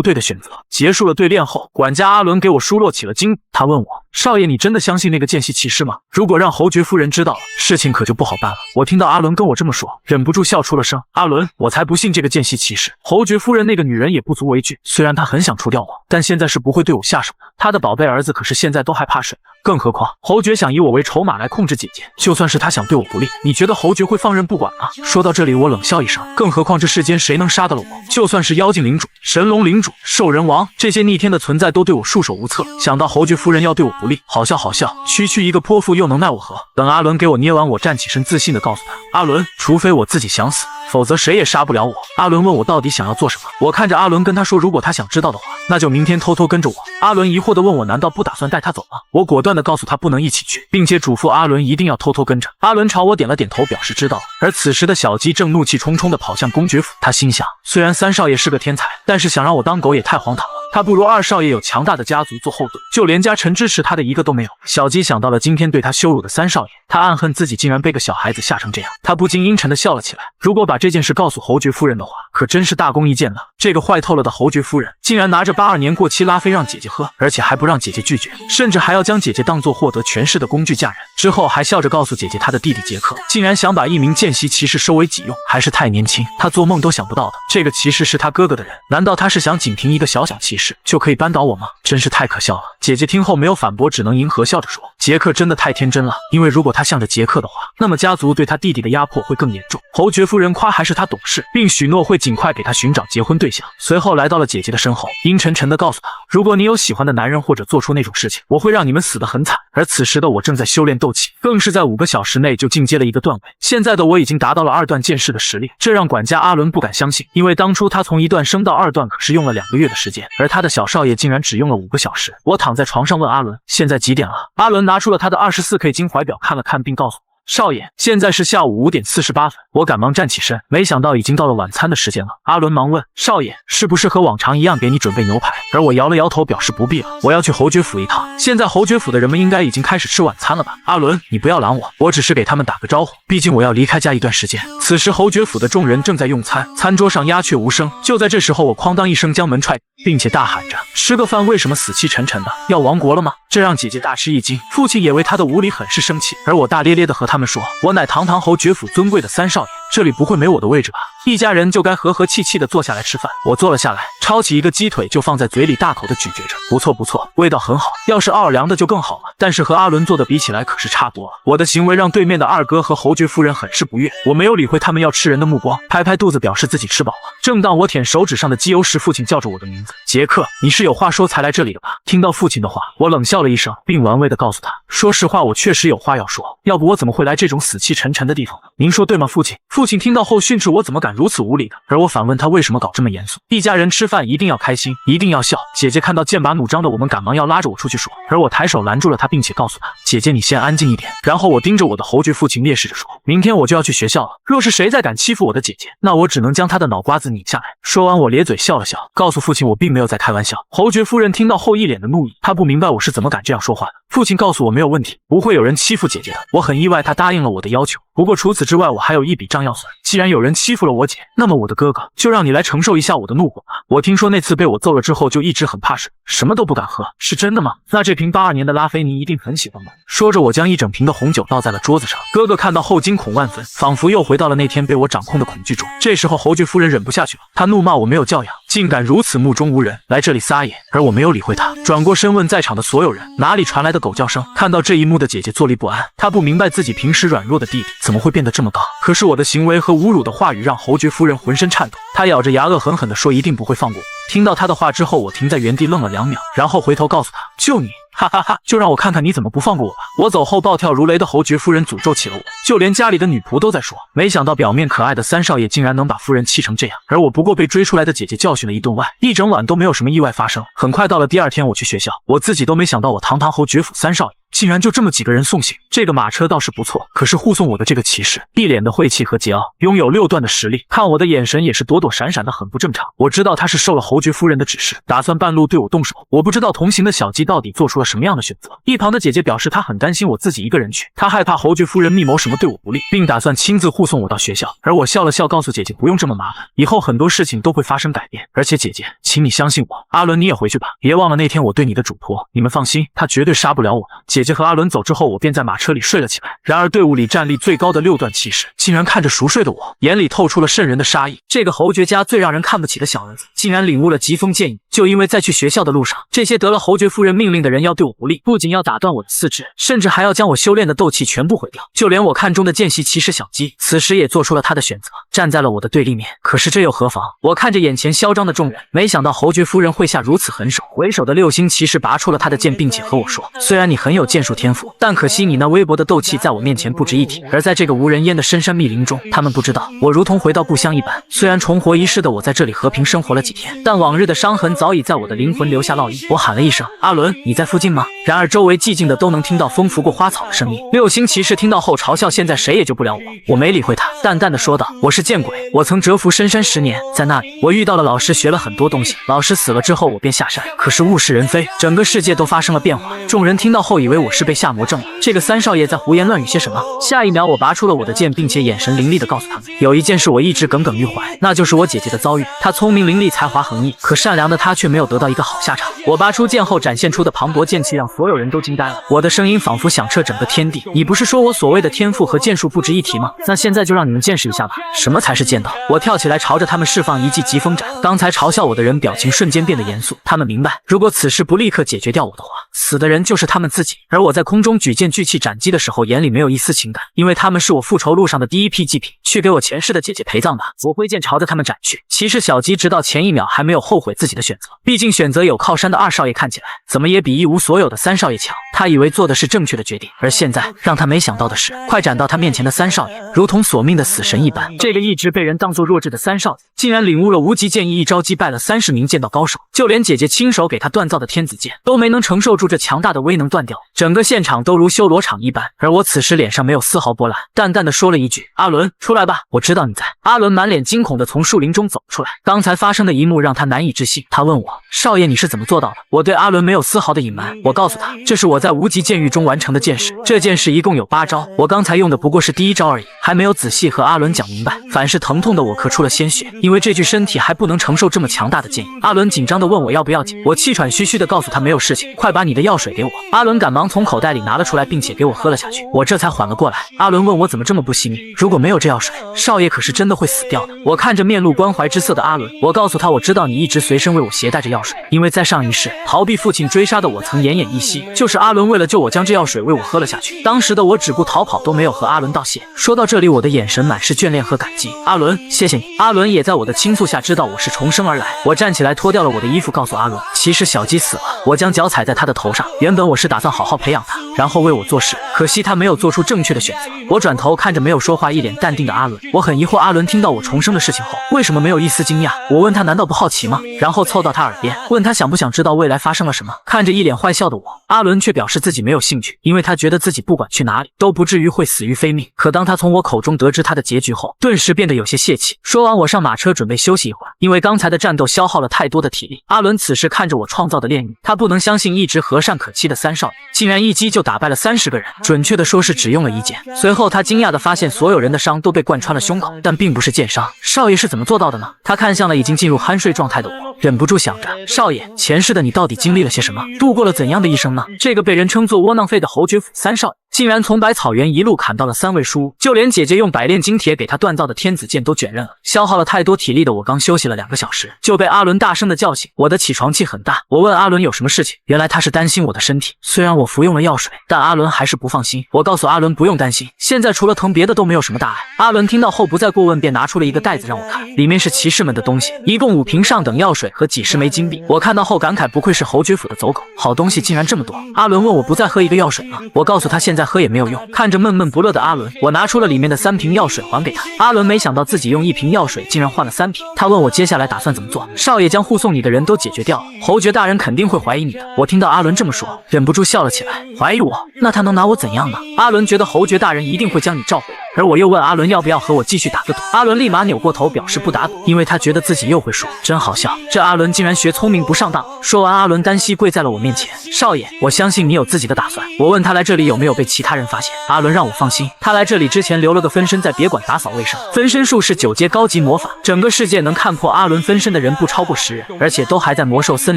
对的选择。结束了对练后，管家阿伦给我梳落起了筋。他问我，少爷，你真的相信那个见习骑士吗？如果让侯爵夫人知道了，事情可就不好办了。我听到阿伦跟我这么说，忍不住笑出了声。阿伦，我才不信这个见习骑士。侯爵夫人那个女人也不足为惧，虽然她很想除掉我，但现在是不会对我下手的。她的宝贝儿子可是现在都害怕水，更何况侯爵想以我为筹码来控制姐姐，就算是他想对我不利，你觉得侯爵会放任不管吗？说到这里，我冷笑一声，更何况这世间谁能杀得了我？就算是妖精领主、神龙领主、兽人王，这些逆天的存在都对我束手无策。想到侯爵夫人要对我不利，好笑好笑，区一个泼妇又能奈我何？等阿伦给我捏完，我站起身，自信地告诉他，阿伦，除非我自己想死，否则谁也杀不了我。阿伦问我到底想要做什么，我看着阿伦跟他说，如果他想知道的话，那就明天偷偷跟着我。阿伦疑惑地问我，难道不打算带他走吗？我果断地告诉他不能一起去，并且嘱咐阿伦一定要偷偷跟着。阿伦朝我点了点头，表示知道了。而此时的小鸡正怒气冲冲地跑向公爵府，他心想，虽然三少爷是个天才，但是想让我当狗也太荒唐了。他不如二少爷有强大的家族做后盾，就连家臣支持他的一个都没有。小鸡想到了今天对他羞辱的三少爷，他暗恨自己竟然被个小孩子吓成这样，他不禁阴沉地笑了起来。如果把这件事告诉侯爵夫人的话，可真是大功一件了。这个坏透了的侯爵夫人，竟然拿着82年过期拉菲让姐姐喝，而且还不让姐姐拒绝，甚至还要将姐姐当作获得权势的工具嫁人。之后还笑着告诉姐姐，他的弟弟杰克竟然想把一名见习骑士收为己用，还是太年轻，他做梦都想不到的。这个骑士是他哥哥的人，难道他是想仅凭一个小骑士就可以扳倒我吗？真是太可笑了。姐姐听后没有反驳，只能迎合笑着说，杰克真的太天真了，因为如果他向着杰克的话，那么家族对他弟弟的压迫会更严重。侯爵夫人夸还是他懂事，并许诺会尽快给他寻找结婚对象。随后来到了姐姐的身后，阴沉沉地告诉她，如果你有喜欢的男人或者做出那种事情，我会让你们死得很惨。而此时的我正在修炼斗气，更是在5个小时内就进阶了一个段位。现在的我已经达到了2段剑士的实力，这让管家阿伦不敢相信，因为当初他从1段升到2段可是用了2个月的时间，而他的小少爷竟然只用了5个小时。我躺在床上问阿伦，现在几点了？阿伦拿出了他的24K 金怀表看了看，并告诉我，少爷，现在是下午5点48分。我赶忙站起身，没想到已经到了晚餐的时间了。阿伦忙问，少爷，是不是和往常一样给你准备牛排？而我摇了摇头，表示不必了，我要去侯爵府一趟。现在侯爵府的人们应该已经开始吃晚餐了吧？阿伦，你不要拦我，我只是给他们打个招呼，毕竟我要离开家一段时间。此时侯爵府的众人正在用餐，餐桌上鸦雀无声。就在这时候，我哐当一声将门踹，并且大喊着，吃个饭为什么死气沉沉的？要亡国了吗？这让姐姐大吃一惊，父亲也为他的无礼很是生气，而我大咧咧地和他们说，我乃堂堂侯爵府尊贵的三少爷，这里不会没我的位置吧？一家人就该和和气气地坐下来吃饭。我坐了下来，抄起一个鸡腿就放在嘴里，大口地咀嚼着。不错不错，味道很好，要是奥尔良的就更好了。但是和阿伦做的比起来可是差多了。我的行为让对面的二哥和侯爵夫人很是不悦，我没有理会他们要吃人的目光，拍拍肚子表示自己吃饱了。正当我舔手指上的鸡油时，父亲叫着我的名字，杰克，你是有话说才来这里的吧？听到父亲的话，我冷笑了一声，并玩味地告诉他，说实话，我确实有话要说，要不我怎么会来这种死气沉沉的地方呢？您说对吗，父亲？父亲听到后训斥我怎么敢如此无礼的，而我反问他为什么搞这么严肃。一家人吃饭一定要开心，一定要笑。姐姐看到剑拔弩张的我们，赶忙要拉着我出去说，而我抬手拦住了她，并且告诉她，姐姐你先安静一点。然后我盯着我的侯爵父亲烈士着说，明天我就要去学校了，若是谁再敢欺负我的姐姐，那我只能将他的脑瓜子拧下来。说完我咧嘴笑了笑，告诉父亲我并没有在开玩笑。侯爵夫人听到后一脸的怒意，她不明白我是怎么敢这样说话的。父亲告诉我没有问题，不会有人欺负姐姐的。我很意外他答应了我的要求，不过除此之外我还有一笔账要算。既然有人欺负了我姐，那么我的哥哥就让你来承受一下我的怒火吧。我听说那次被我揍了之后就一直很怕水，什么都不敢喝，是真的吗？那这瓶82年的拉菲你一定很喜欢吧？说着我将一整瓶的红酒倒在了桌子上。哥哥看到后惊恐万分，仿佛又回到了那天被我掌控的恐惧中。这时候侯爵夫人忍不下去了，她怒骂我没有教养，竟敢如此目中无人，来这里撒野。而我没有理会她，转过身问在场的所有人，哪里传来的狗叫声？看到这一幕的姐姐坐立不安，她不明白自己平时软弱的弟弟怎么会变得这么高。可是我的行为和侮辱的话语让侯爵夫人浑身颤抖，她咬着牙恶狠狠地说一定不会放过我。听到她的话之后，我停在原地愣了2秒，然后回头告诉她，就你哈哈哈，就让我看看你怎么不放过我吧。我走后，暴跳如雷的侯爵夫人诅咒起了我，就连家里的女仆都在说，没想到表面可爱的三少爷竟然能把夫人气成这样，而我不过被追出来的姐姐教训了一顿外，一整晚都没有什么意外发生。很快到了第二天，我去学校，我自己都没想到我堂堂侯爵府三少爷竟然就这么几个人送行。这个马车倒是不错，可是护送我的这个骑士一脸的晦气和桀骜，拥有6段的实力，看我的眼神也是躲躲闪闪的，很不正常。我知道他是受了侯爵夫人的指示，打算半路对我动手。我不知道同行的小鸡到底做出了什么样的选择。一旁的姐姐表示她很担心我自己一个人去，她害怕侯爵夫人密谋什么对我不利，并打算亲自护送我到学校。而我笑了笑，告诉姐姐不用这么麻烦，以后很多事情都会发生改变。而且姐姐，请你相信我。阿伦，你也回去吧，别忘了那天我对你的嘱托。你们放心，他绝对杀不了我的。姐姐和阿伦走之后，我便在马车里睡了起来。然而队伍里战力最高的6段骑士竟然看着熟睡的我，眼里透出了渗人的杀意。这个侯爵家最让人看不起的小儿子，竟然领悟了疾风剑意。就因为在去学校的路上，这些得了侯爵夫人命令的人要对我不利，不仅要打断我的四肢，甚至还要将我修炼的斗气全部毁掉。就连我看中的见习骑士小鸡，此时也做出了他的选择，站在了我的对立面。可是这又何妨？我看着眼前嚣张的众人，没想到侯爵夫人会下如此狠手。为首的6星骑士拔出了他的剑，并且和我说，虽然你很有剑术天赋，但可惜你那微薄的斗气在我面前不值一提。而在这个无人烟的深山密林中，他们不知道我如同回到故乡一般。虽然重活一世的我在这里和平生活了几天，但往日的伤痕早已在我的灵魂留下烙印。我喊了一声，阿伦，你在附近吗？然而周围寂静的都能听到风拂过花草的声音。6星骑士听到后嘲笑，现在谁也救不了我。我没理会他，淡淡的说道，我是见鬼，我曾蛰伏深山10年，在那里我遇到了老师，学了很多东西。老师死了之后，我便下山，可是物是人非，整个世界都发生了变化。众人听到后以为我是被下魔怔了，这个三少爷在胡言乱语些什么？下一秒我拔出了我的剑，并且眼神凌厉地告诉他们，有一件事我一直耿耿于怀，那就是我姐姐的遭遇。她聪明伶俐，才华横溢，可善良的她却没有得到一个好下场。我拔出剑后展现出的磅礴剑气让所有人都惊呆了，我的声音仿佛响彻整个天地。你不是说我所谓的天赋和剑术不值一提吗？那现在就让你们见识一下吧，什么才是剑道。我跳起来朝着他们释放一记疾风斩。刚才嘲笑我的人表情瞬间变得严肃，他们明白，如果此事不立刻解决掉我的话，死的人就是他们自己。而我在空中举剑聚气斩击的时候，眼里没有一丝情感，因为他们是我复仇路上的第一批祭品，去给我前世的姐姐陪葬吧。我挥剑朝着他们斩去。骑士小鸡直到前一秒还没有后悔自己的选择，毕竟选择有靠山的2少爷看起来怎么也比一无所有的3少爷强。他以为做的是正确的决定，而现在让他没想到的是，快斩到他面前的3少爷如同索命的死神一般。这个一直被人当作弱智的3少爷，竟然领悟了无极剑意，一招击败了30名剑道高手，就连姐姐亲手给他锻造的天子剑都没能承受住这强大的威能断掉。整个现场都如修罗场一般，而我此时脸上没有丝毫波澜，淡淡的说了一句，阿伦，出来吧，我知道你在。阿伦满脸惊恐的从树林中走出来，刚才发生的一幕让他难以置信。他问我，少爷你是怎么做到的？我对阿伦没有丝毫的隐瞒，我告诉他，这是我在无极剑狱中完成的剑式，这件事一共有8招，我刚才用的不过是第1招而已，还没有仔细和阿伦讲明白。反是疼痛的我咳出了鲜血，因为这具身体还不能承受这么强大的剑意。阿伦紧张的问我要不要紧，我气喘吁吁的告诉他没有事情，快把你的药水给我。阿伦赶忙从口袋里拿了出来，并且给我喝了下去，我这才缓了过来。阿伦问我怎么这么不惜命，如果没有这药水，少爷可是真的会死掉的。我看着面露关怀之色的阿伦，我告诉他，我知道你一直随身为我携带着药水，因为在上一世逃避父亲追杀的我曾奄奄一息，就是阿伦为了救我将这药水为我喝了下去。当时的我只顾逃跑，都没有和阿伦道谢。说到这里，我的眼神满是眷恋和感激。阿伦，谢谢你。阿伦也在我的倾诉下知道我是重生而来。我站起来脱掉了我的衣服，告诉阿伦，其实小鸡死了，我将脚踩在他的头上，原本我是打算好好培养他，然后为我做事，可惜他没有做出正确的选择。我转头看着没有说话一脸淡定的阿伦，我很疑惑阿伦听到我重生的事情后为什么没有一丝惊讶。我问他难道不好奇吗？然后凑到他耳边问他想不想知道未来发生了什么。看着一脸坏笑的我，阿伦却表示自己没有兴趣，因为他觉得自己不管去哪里都不至于会死于非命。可当他从我口中得知他的结局后，顿时变得有些泄气。说完我上马车准备休息一会儿，因为刚才的战斗消耗了太多的体力。阿伦此时看着我创造的炼狱，他不能相信一直和善可欺的3少爷竟然一击就打败了30个人，准确的说是只用了1剑。随后他惊讶地发现所有人的伤都被贯穿了胸口，但并不是剑伤。少爷是怎么做到的呢？他看向了已经进入酣睡状态的我，忍不住想着，少爷，前世的你到底经历了些什么，度过了怎样的一生呢？这个被人称作窝囊废的侯爵府3少爷竟然从百草园一路砍到了3位数，就连姐姐用百炼金铁给他锻造的天子剑都卷刃了。消耗了太多体力的我刚休息了2个小时，就被阿伦大声的叫醒。我的起床气很大，我问阿伦有什么事情，原来他是担心我的身体。虽然我服用了药水，但阿伦还是不放心。我告诉阿伦不用担心，现在除了疼别的都没有什么大碍。阿伦听到后不再过问，便拿出了一个袋子让我看，里面是骑士们的东西，一共5瓶上等药水和几十枚金币。我看到后感慨，不愧是侯爵府的走狗，好东西竟然这么多。阿伦问我不再喝一个药水吗？我告诉他现在喝也没有用。看着闷闷不乐的阿伦，我拿出了里面的3瓶药水还给他。阿伦没想到自己用1瓶药水竟然换了3瓶，他问我接下来打算怎么做。少爷将护送你的人都解决掉了，侯爵大人肯定会怀疑你的。我听到阿伦这么说，忍不住笑了起来。怀疑我？那他能拿我怎样呢？阿伦觉得侯爵大人一定会将你召回，而我又问阿伦要不要和我继续打个赌。阿伦立马扭过头表示不打赌，因为他觉得自己又会输。真好笑，这阿伦竟然学聪明不上当。说完，阿伦单膝跪在了我面前。少爷，我相信你有自己的打算。我问他来这里有没有被其他人发现，阿伦让我放心，他来这里之前留了个分身在别馆打扫卫生。分身术是9阶高级魔法，整个世界能看破阿伦分身的人不超过10人，而且都还在魔兽森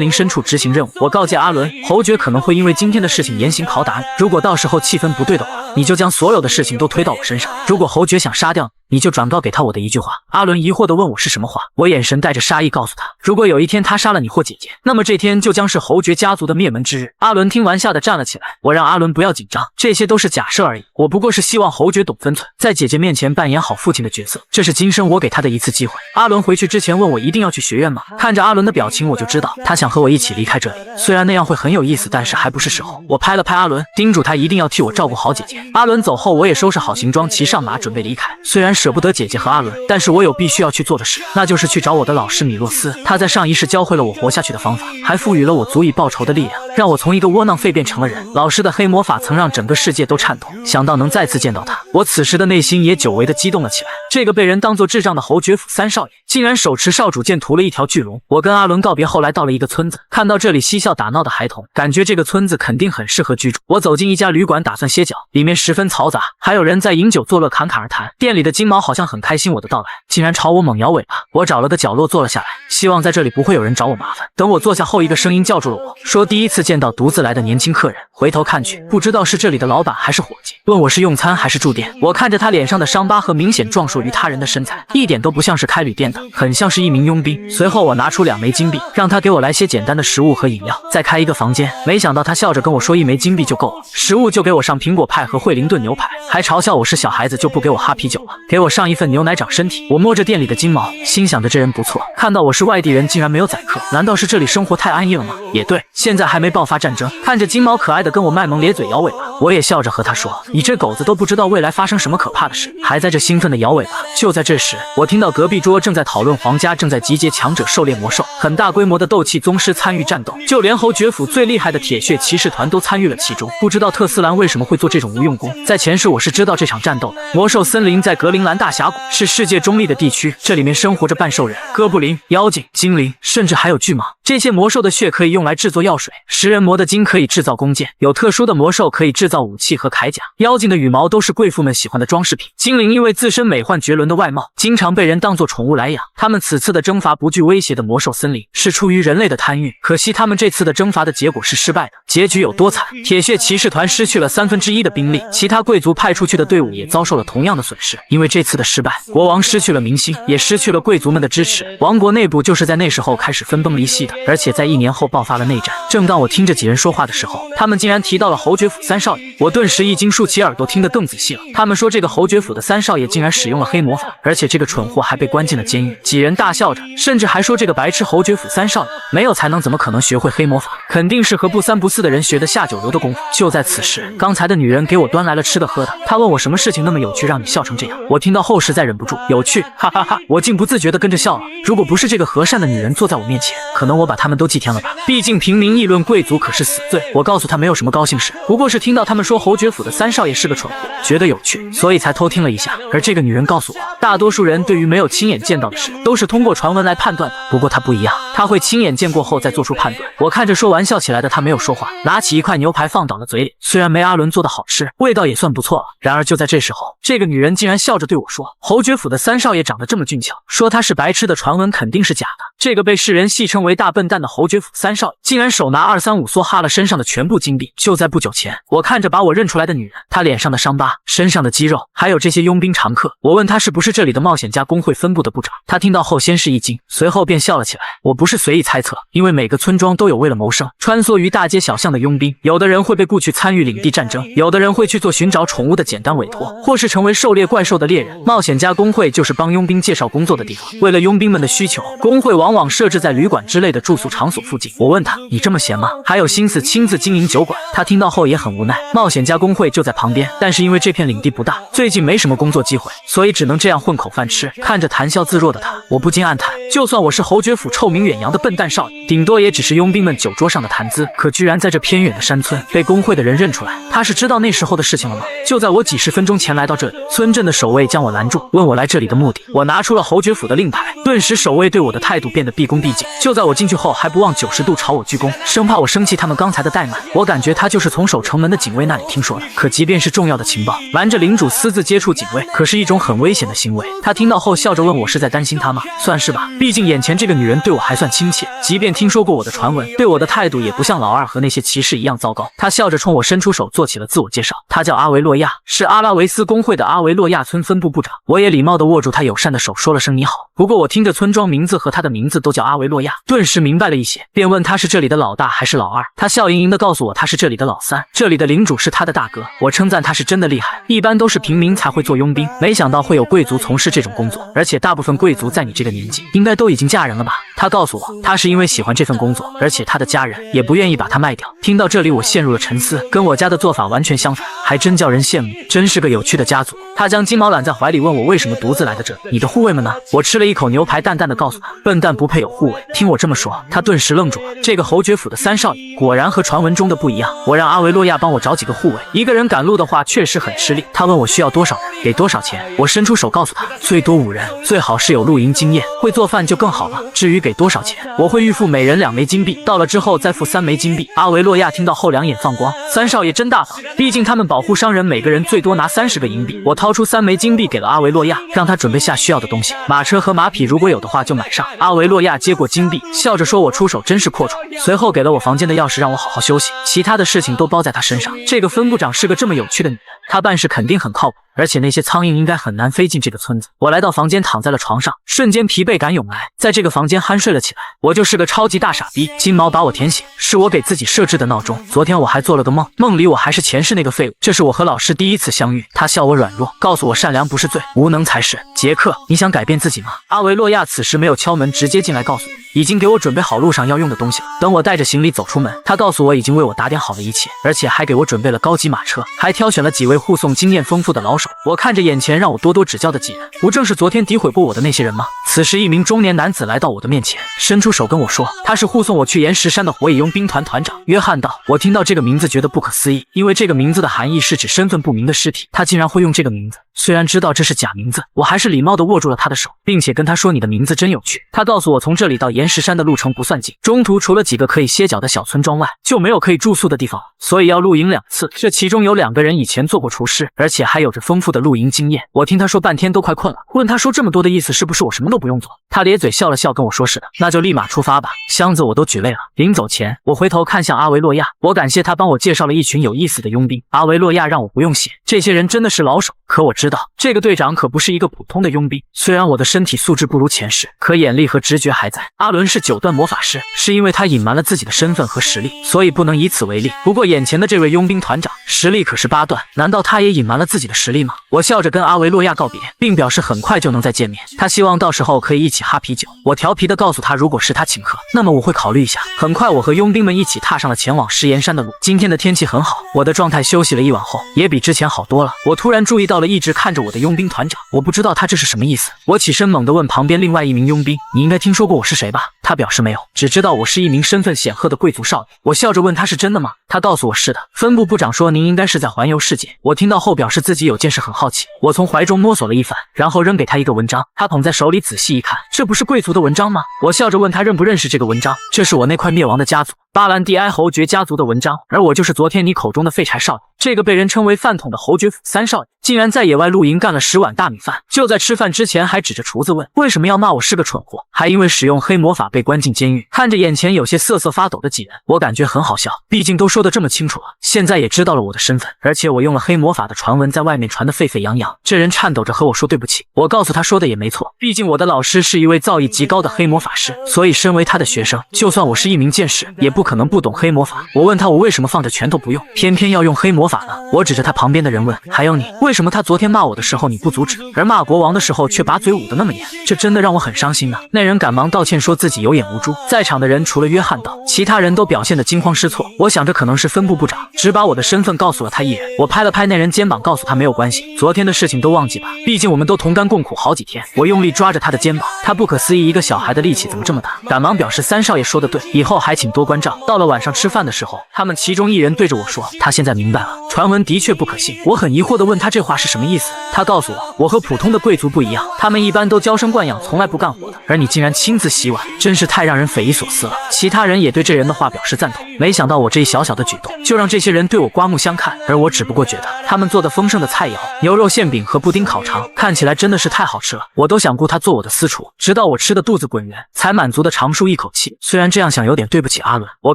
林深处执行任务。我告诫阿伦，侯爵可能会因为今天的事情严刑拷打你，如果到时候气氛不对的话，你就将所有的事情都推到我身上。如果侯爵想杀掉你，就转告给他我的一句话。阿伦疑惑地问我是什么话，我眼神带着杀意告诉他，如果有一天他杀了你或姐姐，那么这天就将是侯爵家族的灭门之日。阿伦听完吓得站了起来，我让阿伦不要紧张，这些都是假设而已，我不过是希望侯爵懂分寸，在姐姐面前扮演好父亲的角色，这是今生我给他的一次机会。阿伦回去之前问我一定要去学院吗？看着阿伦的表情我就知道他想和我一起离开这里，虽然那样会很有意思，但是还不是时候。我拍了拍阿伦，叮嘱他一定要替我照顾好姐姐。阿伦走后，我也收拾好行装，骑上马准备离开。虽然舍不得姐姐和阿伦，但是我有必须要去做的事，那就是去找我的老师米洛斯。他在上一世教会了我活下去的方法，还赋予了我足以报仇的力量，让我从一个窝囊废变成了人。老师的黑魔法曾让整个世界都颤抖，想到能再次见到他，我此时的内心也久违的激动了起来。这个被人当作智障的侯爵府3少爷，竟然手持少主剑屠了一条巨龙。我跟阿伦告别后来到了一个村子，看到这里嬉笑打闹的孩童，感觉这个村子肯定很适合居住。我走进一家旅馆打算歇脚，里面十分嘈杂，还有人在饮酒作乐侃侃而谈。店里的金毛好像很开心我的到来，竟然朝我猛摇尾巴。我找了个角落坐了下来，希望在这里不会有人找我麻烦。等我坐下后，一个声音叫住了我，说第一次见到独自来的年轻客人。回头看去，不知道是这里的老板还是伙计，问我是用餐还是住店。我看着他脸上的伤疤和明显壮硕于他人的身材，一点都不像是开旅店的，很像是一名佣兵。随后我拿出2枚金币，让他给我来些简单的食物和饮料，再开一个房间。没想到他笑着跟我说1枚金币就够了，食物就给我上苹果派和惠灵顿牛排，还嘲笑我是小孩子就不给我哈啤酒了，给我上一份牛奶长身体。我摸着店里的金毛，心想着这人不错，看到我是外地人竟然没有宰客，难道是这里生活太安逸了吗？也对，现在还没爆发战争。看着金毛可爱的跟我卖萌咧嘴摇尾巴，我也笑着和他说，你这狗子都不知道未来发生什么可怕的事，还在这兴奋的摇尾巴。就在这时，我听到隔壁桌正在讨论皇家正在集结强者狩猎魔兽，很大规模的斗气宗师参与战斗，就连侯爵府最厉害的铁血骑士团都参与了其中。不知道特斯兰为什么会做这种无用功，在前世我是知道这场战斗的。魔兽森林在格陵兰大峡谷，是世界中立的地区，这里面生活着半兽人、哥布林、妖精、精灵，甚至还有巨蟒。这些魔兽的血可以用来制作药水，食人魔的筋可以制造弓箭，有特殊的魔兽可以制造武器和铠甲，妖精的羽毛都是贵妇们喜欢的装饰品。精灵因为自身美幻绝伦的外貌，经常被人当作宠物来养。他们此次的征伐不具威胁的魔兽森林，是出于人类的贪欲，可惜他们这次的征伐的结果是失败的。结局有多惨？铁血骑士团失去了1/3的兵力，其他贵族派出去的队伍也遭受了同样的损失。因为这次的失败，国王失去了民心，也失去了贵族们的支持。王国内部就是在那时候开始分崩离析的，而且在1年后爆发了内战。正当我听着几人说话的时候，他们竟然提到了侯爵府3少爷，我顿时一惊，竖起耳朵听得更仔细了。他们说这个侯爵府的3少爷竟然使用了黑魔法，而且这个蠢货还被关进了监狱。几人大笑着，甚至还说这个白痴侯爵府3少爷没有才能怎么可能学会黑魔法，肯定是和不三不四的人学的下九流的功夫。就在此时，刚才的女人给我端来了吃的喝的，她问我什么事情那么有趣让你笑成这样。我听到后实在忍不住，有趣，哈哈哈，我竟不自觉地跟着笑了。如果不是这个和善的女人坐在我面前，可能我把他们都祭天了吧。毕竟平民议论贵族可是死罪。我告诉他没有什么高兴事，不过是听到他们说侯爵府的3少爷是个蠢货，觉得有趣，所以才偷听了一下。而这个女人告诉我，大多数人对于没有亲眼见到的事，都是通过传闻来判断的。不过她不一样，她会亲眼见过后再做出判断。我看着说玩笑起来的她没有说话，拿起一块牛排放到了嘴里，虽然没阿伦做的好吃，味道也算不错了。然而就在这时候，这个女人竟然笑着对我说，侯爵府的3少爷长得这么俊俏，说他是白痴的传闻肯定是假的。这个被世人戏称为大笨笨蛋的侯爵府三少爷，竟然手拿235梭哈了身上的全部金币。就在不久前，我看着把我认出来的女人，她脸上的伤疤、身上的肌肉，还有这些佣兵常客。我问她是不是这里的冒险家工会分部的部长，她听到后先是一惊，随后便笑了起来。我不是随意猜测，因为每个村庄都有为了谋生穿梭于大街小巷的佣兵，有的人会被雇去参与领地战争，有的人会去做寻找宠物的简单委托，或是成为狩猎怪兽的猎人。冒险家工会就是帮佣兵介绍工作的地方。为了佣兵们的需求，工会往往设置在旅馆之类的住宿场所附近。我问他，你这么闲吗？还有心思亲自经营酒馆？他听到后也很无奈，冒险家工会就在旁边，但是因为这片领地不大，最近没什么工作机会，所以只能这样混口饭吃。看着谈笑自若的他，我不禁暗叹，就算我是侯爵府臭名远扬的笨蛋少爷，顶多也只是佣兵们酒桌上的谈资，可居然在这偏远的山村被工会的人认出来。他是知道那时候的事情了吗？就在我几十分钟前来到这里，村镇的守卫将我拦住，问我来这里的目的。我拿出了侯爵府的令牌，顿时守卫对我的态度变得毕恭毕敬。就在我进去后，还不忘90度朝我鞠躬，生怕我生气他们刚才的怠慢。我感觉他就是从守城门的警卫那里听说的。可即便是重要的情报，瞒着领主私自接触警卫，可是一种很危险的行为。他听到后笑着问我是在担心他吗？算是吧，毕竟眼前这个女人对我还算亲切，即便听说过我的传闻，对我的态度也不像老二和那些骑士一样糟糕。他笑着冲我伸出手做起了自我介绍，他叫阿维洛亚，是阿拉维斯工会的阿维洛亚村分部部长。我也礼貌地握住他友善的手，说了声你好。不过我听着村庄名字和他的名字都叫阿维洛亚，顿时明白了一些，便问他是这里的老大还是老二。他笑盈盈地告诉我他是这里的老三，这里的领主是他的大哥。我称赞他是真的厉害，一般都是平民才会做佣兵，没想到会有贵族从事这种工作，而且大部分贵族在你这个年纪应该都已经嫁人了吧。他告诉我他是因为喜欢这份工作，而且他的家人也不愿意把他卖掉。听到这里我陷入了沉思，跟我家的做法完全相反，还真叫人羡慕，真是个有趣的家族。他将金毛揽在怀里问我为什么独自来到这里，你的护卫们呢？我吃了一口牛排，淡淡的告诉他，笨蛋不配有护卫。听我这么说，他顿时愣住了。这个侯爵府的三少爷果然和传闻中的不一样。我让阿维洛亚帮我找几个护卫，一个人赶路的话确实很吃力。他问我需要多少人，给多少钱。我伸出手告诉他，最多5人，最好是有露营经验，会做饭就更好了。至于给多少钱，我会预付每人2枚金币，到了之后再付3枚金币。阿维洛亚听到后两眼放光，三少爷真大方，毕竟他们保护商人每个人最多拿30个银币。我掏出3枚金币给了阿维洛亚，让他准备下需要的东西，马车和马匹如果有的话就买上。阿维洛亚接过金币，笑着说我出手真是阔绰，随后给了我房间的钥匙让我好好休息，其他的事情都包在他身上。这个分部长是个这么有趣的女人，她办事肯定很靠谱，而且那些苍蝇应该很难飞进这个村子。我来到房间，躺在了床上，瞬间疲惫感涌来，在这个房间酣睡了起来。我就是个超级大傻逼，金毛把我舔醒，是我给自己设置的闹钟。昨天我还做了个梦，梦里我还是前世那个废物，这是我和老师第一次相遇。他笑我软弱，告诉我善良不是罪，无能才是。杰克，你想改变自己吗？阿维洛亚此时没有敲门，直接进来告诉我已经给我准备好路上要用的东西了。等我带着行李走出门，他告诉我已经为我打点好了一切，而且还给我准备了高级马车，还挑选了几位护送经验丰富的老手。我看着眼前让我多多指教的几人，不正是昨天诋毁过我的那些人吗？此时一名中年男子来到我的面前，伸出手跟我说他是护送我去岩石山的火野佣兵团团长约翰道。我听到这个名字觉得不可思议，因为这个名字的含义是指身份不明的尸体，他竟然会用这个名字。虽然知道这是假名字，我还是礼貌地握住了他的手，并且跟他说你的名字真有趣。他告诉我从这里到岩石山的路程不算近，中途除了几个可以歇脚的小村庄外，就没有可以住宿的地方，所以要露营2次。这其中有2个人以前做过厨师，而且还有着丰富的露营经验。我听他说半天都快困了，问他说这么多的意思是不是我什么都不用做？他咧嘴笑了笑跟我说是的，那就立马出发吧，箱子我都举累了。临走前，我回头看向阿维洛亚，我感谢他帮我介绍了一群有意思的佣兵。阿维洛亚让我不用谢，这些人真的是老手。可我知道这个队长可不是一个普通的佣兵，虽然我的身体素质不如前世，可眼力和直觉还在。阿伦是9段魔法师，是因为他隐瞒了自己的身份和实力，所以不能以此为例。不过眼前的这位佣兵团长实力可是8段，难道他也隐瞒了自己的实力吗？我笑着跟阿维洛亚告别，并表示很快就能再见面，他希望到时候可以一起哈啤酒。我调皮地告诉他，如果是他请客，那么我会考虑一下。很快我和佣兵们一起踏上了前往石岩山的路。今天的天气很好，我的状态休息了一晚后也比之前好多了。我突然注意到了一直看着我的佣兵团长，我不知道他这是什么意思。我起身猛地问旁边另外一名佣兵，你应该听说过我是谁吧？他表示没有，只知道我是一名身份显赫的贵族少爷。我笑着问他是真的吗？他告诉我是的。分部部长说您应该是在环游世界。我听到后表示自己有件事很好奇，我从怀中摸索了一番，然后扔给他一个文章。他捧在手里仔细一看，这不是贵族的文章吗？我笑着问他认不认识这个文章。这是我那块灭亡的家族巴兰蒂埃侯爵家族的文章，而我就是昨天你口中的废柴少爷。这个被人称为饭桶的侯爵府三少爷，竟然在野外露营干了10碗大米饭，就在吃饭之前还指着厨子问为什么要骂我是个蠢货，还因为使用黑魔法被被关进监狱。看着眼前有些瑟瑟发抖的几人，我感觉很好笑，毕竟都说得这么清楚了，现在也知道了我的身份，而且我用了黑魔法的传闻在外面传得沸沸扬扬。这人颤抖着和我说对不起，我告诉他说的也没错，毕竟我的老师是一位造诣极高的黑魔法师，所以身为他的学生，就算我是一名剑士，也不可能不懂黑魔法。我问他我为什么放着拳头不用，偏偏要用黑魔法呢？我指着他旁边的人问，还有你，为什么他昨天骂我的时候你不阻止，而骂国王的时候却把嘴捂得那么严？这真的让我很伤心呢。那人赶忙道歉说自己有眼无珠，在场的人除了约翰道，其他人都表现得惊慌失措。我想着可能是分部部长，只把我的身份告诉了他一人。我拍了拍那人肩膀，告诉他没有关系，昨天的事情都忘记吧，毕竟我们都同甘共苦好几天。我用力抓着他的肩膀，他不可思议，一个小孩的力气怎么这么大，赶忙表示三少爷说的对，以后还请多关照。到了晚上吃饭的时候，他们其中一人对着我说，他现在明白了，传闻的确不可信。我很疑惑地问他这话是什么意思，他告诉我，我和普通的贵族不一样，他们一般都娇生惯养，从来不干活的，而你竟然亲自洗碗，真是太让人匪夷所思了。其他人也对这人的话表示赞同，没想到我这一小小的举动就让这些人对我刮目相看，而我只不过觉得他们做的丰盛的菜肴，牛肉馅饼和布丁烤肠看起来真的是太好吃了，我都想雇他做我的私厨，直到我吃的肚子滚圆，才满足的长舒一口气。虽然这样想有点对不起阿伦，我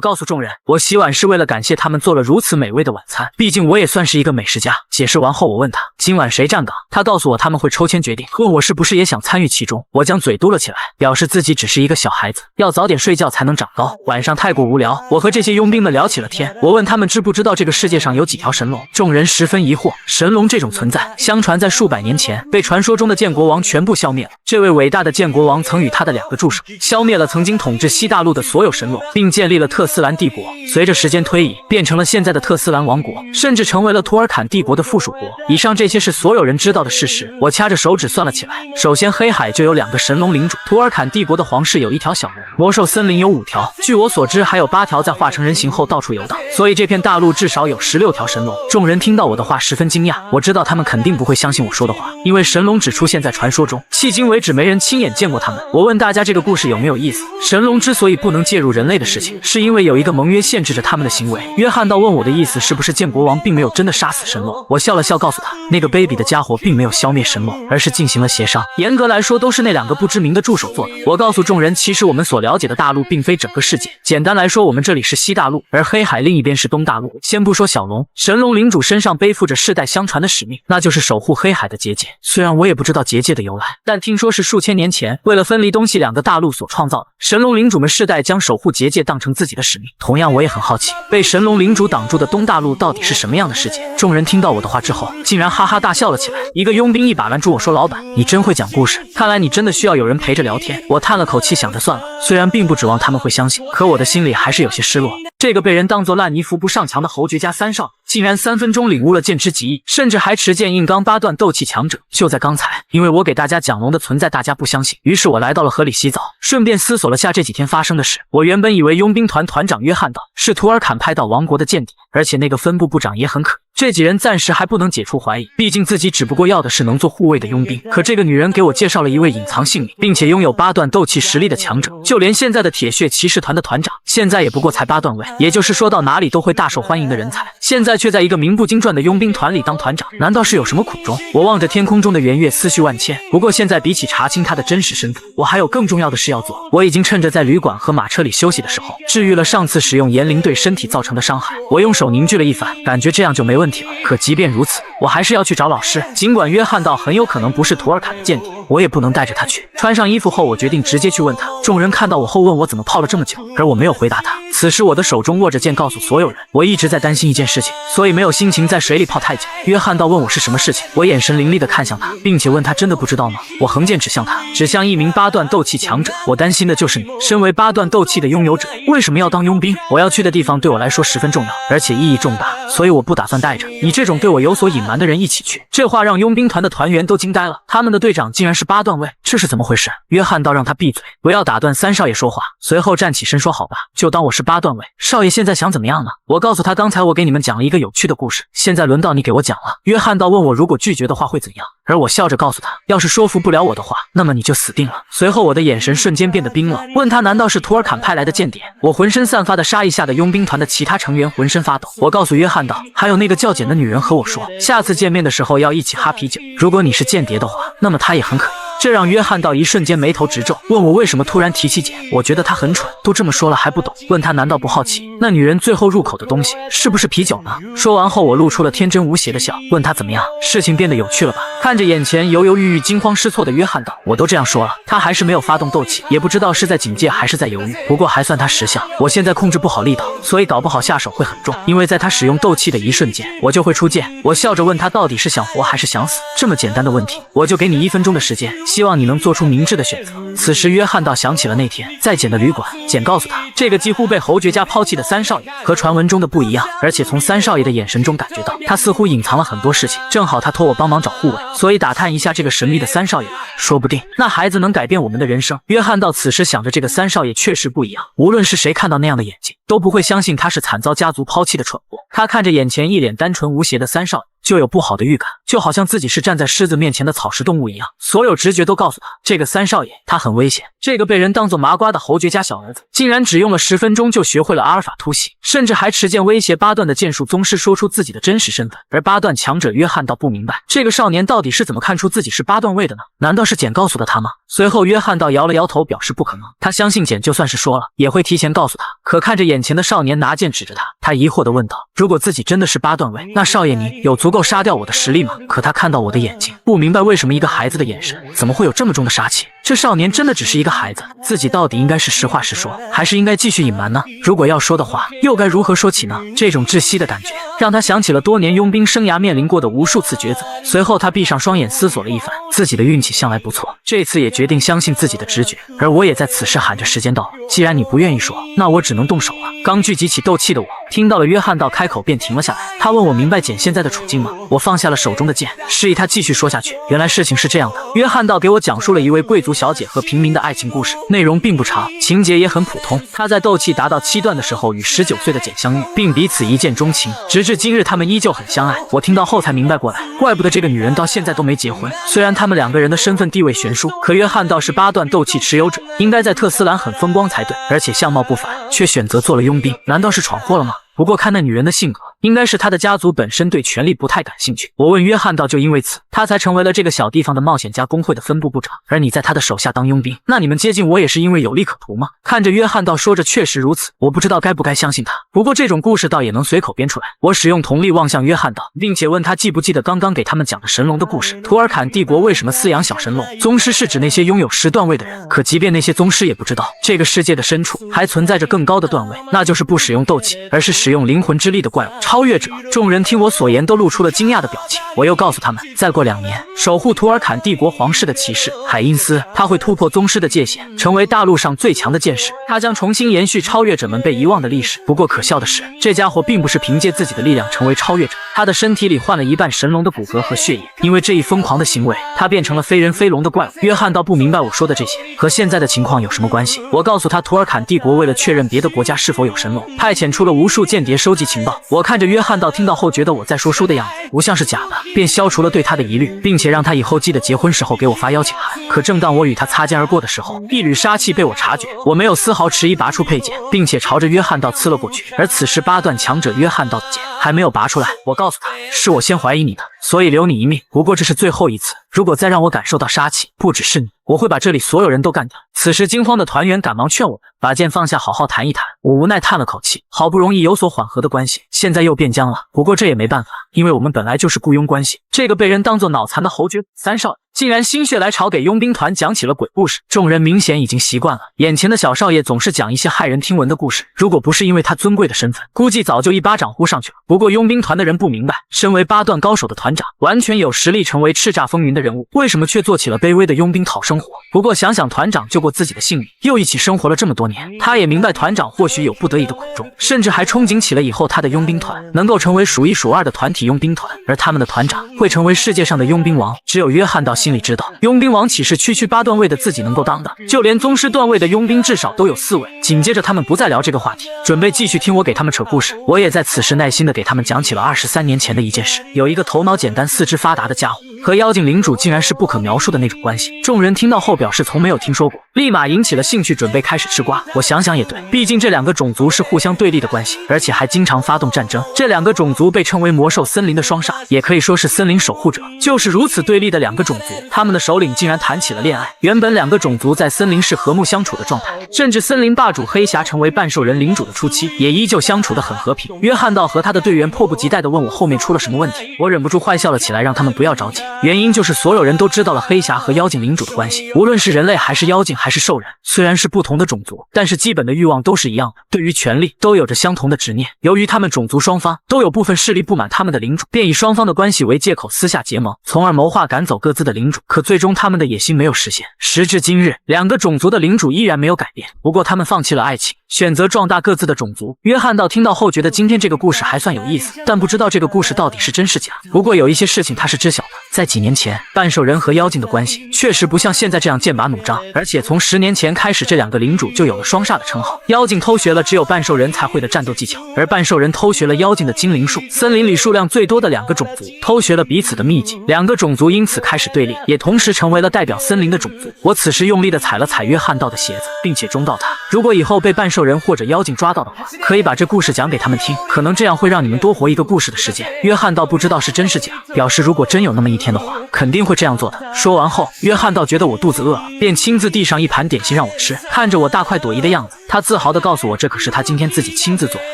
告诉众人，我洗碗是为了感谢他们做了如此美味的晚餐，毕竟我也算是一个美食家。解释完后，我问他今晚谁站岗，他告诉我他们会抽签决定，问我是不是也想参与其中。我将嘴嘟了起来，表示自己只是一个小孩子，要早点睡觉才能长高，晚上太过无聊。我和这些佣兵们聊起了天，我问他们知不知道这个世界上有几条神龙，众人十分疑惑。神龙这种存在，相传在数百年前被传说中的剑国王全部消灭了。这位伟大的剑国王曾与他的2个助手消灭了曾经统治西大陆的所有神龙，并建立了特斯兰帝国。随着时间推移，变成了现在的特斯兰王国，甚至成为了图尔坎帝国的附属国。以上这些是所有人知道的事实。我掐着手指算了起来，首先黑海就有2个神龙领主，图尔坎帝国的皇室有1条小龙，魔兽森林有5条，据我所知还有8条在化成人形后到处游荡，所以这片大陆至少有16条神龙。众人听到我的话十分惊讶，我知道他们肯定不会相信我说的话，因为神龙只出现在传说中，迄今为止没人亲眼见过他们。我问大家这个故事有没有意思，神龙之所以不能介入人类的事情，是因为有一个盟约限制着他们的行为。约翰道问我的意思是不是剑国王并没有真的杀死神龙，我笑了笑告诉他，那个卑鄙的家伙并没有消灭神龙，而是进行了协商，严格来说都是那2个不知名的助手做的。我告诉众人，其实我们所了解的大陆并非整个世界，简单来说，我们这里是西大陆，而黑海另一边是东大陆。先不说小龙，神龙领主身上背负着世代相传的使命，那就是守护黑海的结界。虽然我也不知道结界的由来，但听说是数千年前为了分离东西2个大陆所创造的。神龙领主们世代将守护结界当成自己的使命。同样我也很好奇，被神龙领主挡住的东大陆到底是什么样的世界。众人听到我的话之后，竟然哈哈大笑了起来。一个佣兵一把拦住我说，老板，你真会讲故事，看来你真的需要有人陪着聊天。我叹了口气，想着算了，虽然并不指望他们会相信，可我的心里还是有些失落。这个被人当作烂泥扶不上墙的侯爵家三少，竟然3分钟领悟了剑之极意，甚至还持剑硬刚8段斗气强者。就在刚才，因为我给大家讲龙的存在，大家不相信，于是我来到了河里洗澡，顺便思索了下这几天发生的事。我原本以为佣兵团团长约翰道是图尔坎派到王国的间谍，而且那个分部部长也很可疑。这几人暂时还不能解除怀疑，毕竟自己只不过要的是能做护卫的佣兵。可这个女人给我介绍了一位隐藏姓名并且拥有8段斗气实力的强者，就连现在的铁血骑士团的团长，现在也不过才8段位，也就是说到哪里都会大受欢迎的人才，现在却在一个名不经传的佣兵团里当团长，难道是有什么苦衷？我望着天空中的圆月，思绪万千。不过现在比起查清他的真实身份，我还有更重要的事要做。我已经趁着在旅馆和马车里休息的时候，治愈了上次使用炎灵对身体造成的伤害。我用手凝聚了一番，感觉这样就没问题了。可即便如此，我还是要去找老师。尽管约翰道很有可能不是图尔坎的间谍，我也不能带着他去。穿上衣服后，我决定直接去问他。众人看到我后问我怎么泡了这么久，而我没有回答他。此时我的手中握着剑，告诉所有人，我一直在担心一件事情，所以没有心情在水里泡太久。约翰道问我是什么事情，我眼神凌厉地看向他，并且问他真的不知道吗？我横剑指向他，指向一名8段斗气强者。我担心的就是你，身为8段斗气的拥有者，为什么要当佣兵？我要去的地方对我来说十分重要，而且意义重大，所以我不打算带着你这种对我有所隐瞒的人一起去。这话让佣兵团的团员都惊呆了，他们的队长竟然是8段位，这是怎么回事？约翰道让他闭嘴，不要打断三少爷说话。随后站起身说，好吧，就当我是8段位。少爷现在想怎么样呢？我告诉他，刚才我给你们讲了一个有趣的故事，现在轮到你给我讲了。约翰道问我如果拒绝的话会怎样，而我笑着告诉他，要是说服不了我的话，那么你就死定了。随后我的眼神瞬间变得冰冷，问他难道是图尔坎派来的间谍？我浑身散发的杀意下的佣兵团的其他成员浑身发抖。我告诉约翰道，还有那个较简的女人和我说，下次见面的时候要一起哈啤酒，如果你是间谍的话，那么她也很可疑。这让约翰道一瞬间眉头直皱，问我为什么突然提起简。我觉得他很蠢，都这么说了还不懂，问他难道不好奇那女人最后入口的东西是不是啤酒呢？说完后我露出了天真无邪的笑，问他怎么样，事情变得有趣了吧？看着眼前犹犹豫豫惊慌失措的约翰道，我都这样说了，他还是没有发动斗气，也不知道是在警戒还是在犹豫，不过还算他识相，我现在控制不好力道，所以搞不好下手会很重，因为在他使用斗气的一瞬间我就会出剑。我笑着问他到底是想活还是想死，这么简单的问题我就给你1分钟的时间，希望你能做出明智的选择。此时约翰道想起了那天在简的旅馆，简告诉他这个几乎被侯爵家抛弃的三少爷和传闻中的不一样，而且从三少爷的眼神中感觉到他似乎隐藏了很多事情，正好他托我帮忙找护卫，所以打探一下这个神秘的三少爷吧，说不定那孩子能改变我们的人生。约翰道此时想着这个三少爷确实不一样，无论是谁看到那样的眼睛都不会相信他是惨遭家族抛弃的蠢货。他看着眼前一脸单纯无邪的三少爷就有不好的预感，就好像自己是站在狮子面前的草食动物一样，所有直觉都告诉他这个三少爷他很危险。这个被人当作麻瓜的侯爵家小儿子竟然只用了10分钟就学会了阿尔法突袭，甚至还持剑威胁八段的剑术宗师说出自己的真实身份。而八段强者约翰道不明白这个少年到底是怎么看出自己是八段位的呢？难道是简告诉的他吗？随后约翰道摇了摇头表示不可能，他相信简就算是说了也会提前告诉他。可看着眼前的少年拿剑指着他，他疑惑地问道，如果自己真的是八段位，那少爷你有足够杀掉我的实力吗？可他看到我的眼睛，不明白为什么一个孩子的眼神怎么会有这么重的杀气。这少年真的只是一个孩子，自己到底应该是实话实说，还是应该继续隐瞒呢？如果要说的话，又该如何说起呢？这种窒息的感觉让他想起了多年佣兵生涯面临过的无数次抉择。随后他闭上双眼思索了一番，自己的运气向来不错，这次也决定相信自己的直觉。而我也在此时喊着时间到了，既然你不愿意说，那我只能动手了。刚聚集起斗气的我听到了约翰道开口便停了下来，他问我明白简现在的处境吗？我放下了手中的剑，示意他继续说下去。原来事情是这样的，约翰道给我讲述了一位贵族小姐和平民的爱情故事，内容并不长，情节也很普通。他在斗气达到7段的时候与19岁的简相遇，并彼此一见钟情，直至今日他们依旧很相爱。我听到后才明白过来，怪不得这个女人到现在都没结婚。虽然他们2个人的身份地位悬殊，可约翰道是8段斗气持有者，应该在特斯兰很风光才对，而且相貌不凡，却选择做了佣兵，难道是闯祸了吗？不过看那女人的性格，应该是她的家族本身对权力不太感兴趣。我问约翰道，就因为此，他才成为了这个小地方的冒险家工会的分部部长，而你在他的手下当佣兵，那你们接近我也是因为有利可图吗？看着约翰道说着确实如此，我不知道该不该相信他。不过这种故事倒也能随口编出来。我使用瞳力望向约翰道，并且问他记不记得刚刚给他们讲的神龙的故事。图尔坎帝国为什么饲养小神龙？宗师是指那些拥有10段位的人，可即便那些宗师也不知道，这个世界的深处还存在着更高的段位，那就是不使用斗气，而是使用灵魂之力的怪物超越者。众人听我所言都露出了惊讶的表情。我又告诉他们，再过2年，守护图尔坎帝国皇室的骑士海因斯，他会突破宗师的界限，成为大陆上最强的剑士，他将重新延续超越者们被遗忘的历史。不过可笑的是，这家伙并不是凭借自己的力量成为超越者，他的身体里换了一半神龙的骨骼和血液，因为这一疯狂的行为，他变成了非人非龙的怪物。约翰道不明白我说的这些和现在的情况有什么关系。我告诉他，图尔坎帝国为了确认别的国家是否有神龙，派遣出了无数间谍收集情报。我看着约翰道听到后觉得我在说书的样子不像是假的，便消除了对他的疑虑，并且让他以后记得结婚时候给我发邀请函。可正当我与他擦肩而过的时候，一缕杀气被我察觉，我没有丝毫迟疑，拔出佩剑，并且朝着约翰道刺了过去。而此时8段强者约翰道的剑还没有拔出来，我告诉他，是我先怀疑你的，所以留你一命。不过这是最后一次，如果再让我感受到杀气，不只是你，我会把这里所有人都干掉。此时惊慌的团员赶忙劝我们把剑放下，好好谈一谈。我无奈叹了口气，好不容易有所缓和的关系，现在又变僵了。不过这也没办法，因为我们本来就是雇佣关系。这个被人当作脑残的侯爵三少爷竟然心血来潮给佣兵团讲起了鬼故事。众人明显已经习惯了眼前的小少爷总是讲一些骇人听闻的故事，如果不是因为他尊贵的身份，估计早就一巴掌呼上去了。不过佣兵团的人不明白，身为8段高手的团长，完全有实力成为叱咤风云的人物，为什么却做起了卑微的佣兵讨生活？不过想想团长救过自己的性命，又一起生活了这么多年，他也明白团长或许有不得已的苦衷，甚至还憧憬起了以后他的佣兵团能够成为数1数2的团体佣兵团，而他们的团长会成为世界上的佣兵王。只有约翰道心里知道，佣兵王岂是区区8段位的自己能够当的，就连宗师段位的佣兵至少都有4位。紧接着他们不再聊这个话题，准备继续听我给他们扯故事。我也在此时耐心的给他们讲起了23年前的一件事。有一个头脑简单四肢发达的家伙，和妖精领主竟然是不可描述的那种关系。众人听到后表示从没有听说过，立马引起了兴趣，准备开始吃瓜。我想想也对，毕竟这两个种族是互相对立的关系，而且还经常发动战争。这两个种族被称为魔兽森林的双煞，也可以说是森林守护者。就是如此对立的两个种族，他们的首领竟然谈起了恋爱。原本两个种族在森林是和睦相处的状态，甚至森林霸主黑霞成为半兽人领主的初期，也依旧相处得很和平。约翰道和他的队员迫不及待地问我后面出了什么问题，我忍不住坏笑了起来，让他们不要着急。原因就是所有人都知道了黑霞和妖精领主的关系，无论是人类还是妖精还是兽人，虽然是不同的种族，但是基本的欲望都是一样的，对于权力都有着相同的执念。由于他们种族双方都有部分势力不满他们的领主，便以双方的关系为借口私下结盟，从而谋划赶走各自的领主。可最终他们的野心没有实现。时至今日，两个种族的领主依然没有改变，不过他们放弃了爱情，选择壮大各自的种族。约翰道听到后觉得今天这个故事还算有意思，但不知道这个故事到底是真是假。不过有一些事情他是知晓的，在几年前，半兽人和妖精的关系确实不像现在这样剑拔弩张，而且从10年前开始，这两个领主就有了双煞的称号。妖精偷学了只有半兽人才会的战斗技巧，而半兽人偷学了妖精的精灵术。森林里数量最多的两个种族偷学了彼此的秘籍，两个种族因此开始对立，也同时成为了代表森林的种族。我此时用力地踩了踩约翰道的鞋子，并且忠告他，如果以后被半兽人或者妖精抓到的话，可以把这故事讲给他们听，可能这样会让你们多活一个故事的时间。约翰道不知道是真是假，表示如果真有那么一天的话，肯定会这样做的。说完后，约翰道觉得我肚子饿了，便亲自递上一盘点心让我吃。看着我大快朵颐的样子，他自豪地告诉我这可是他今天自己亲自做的。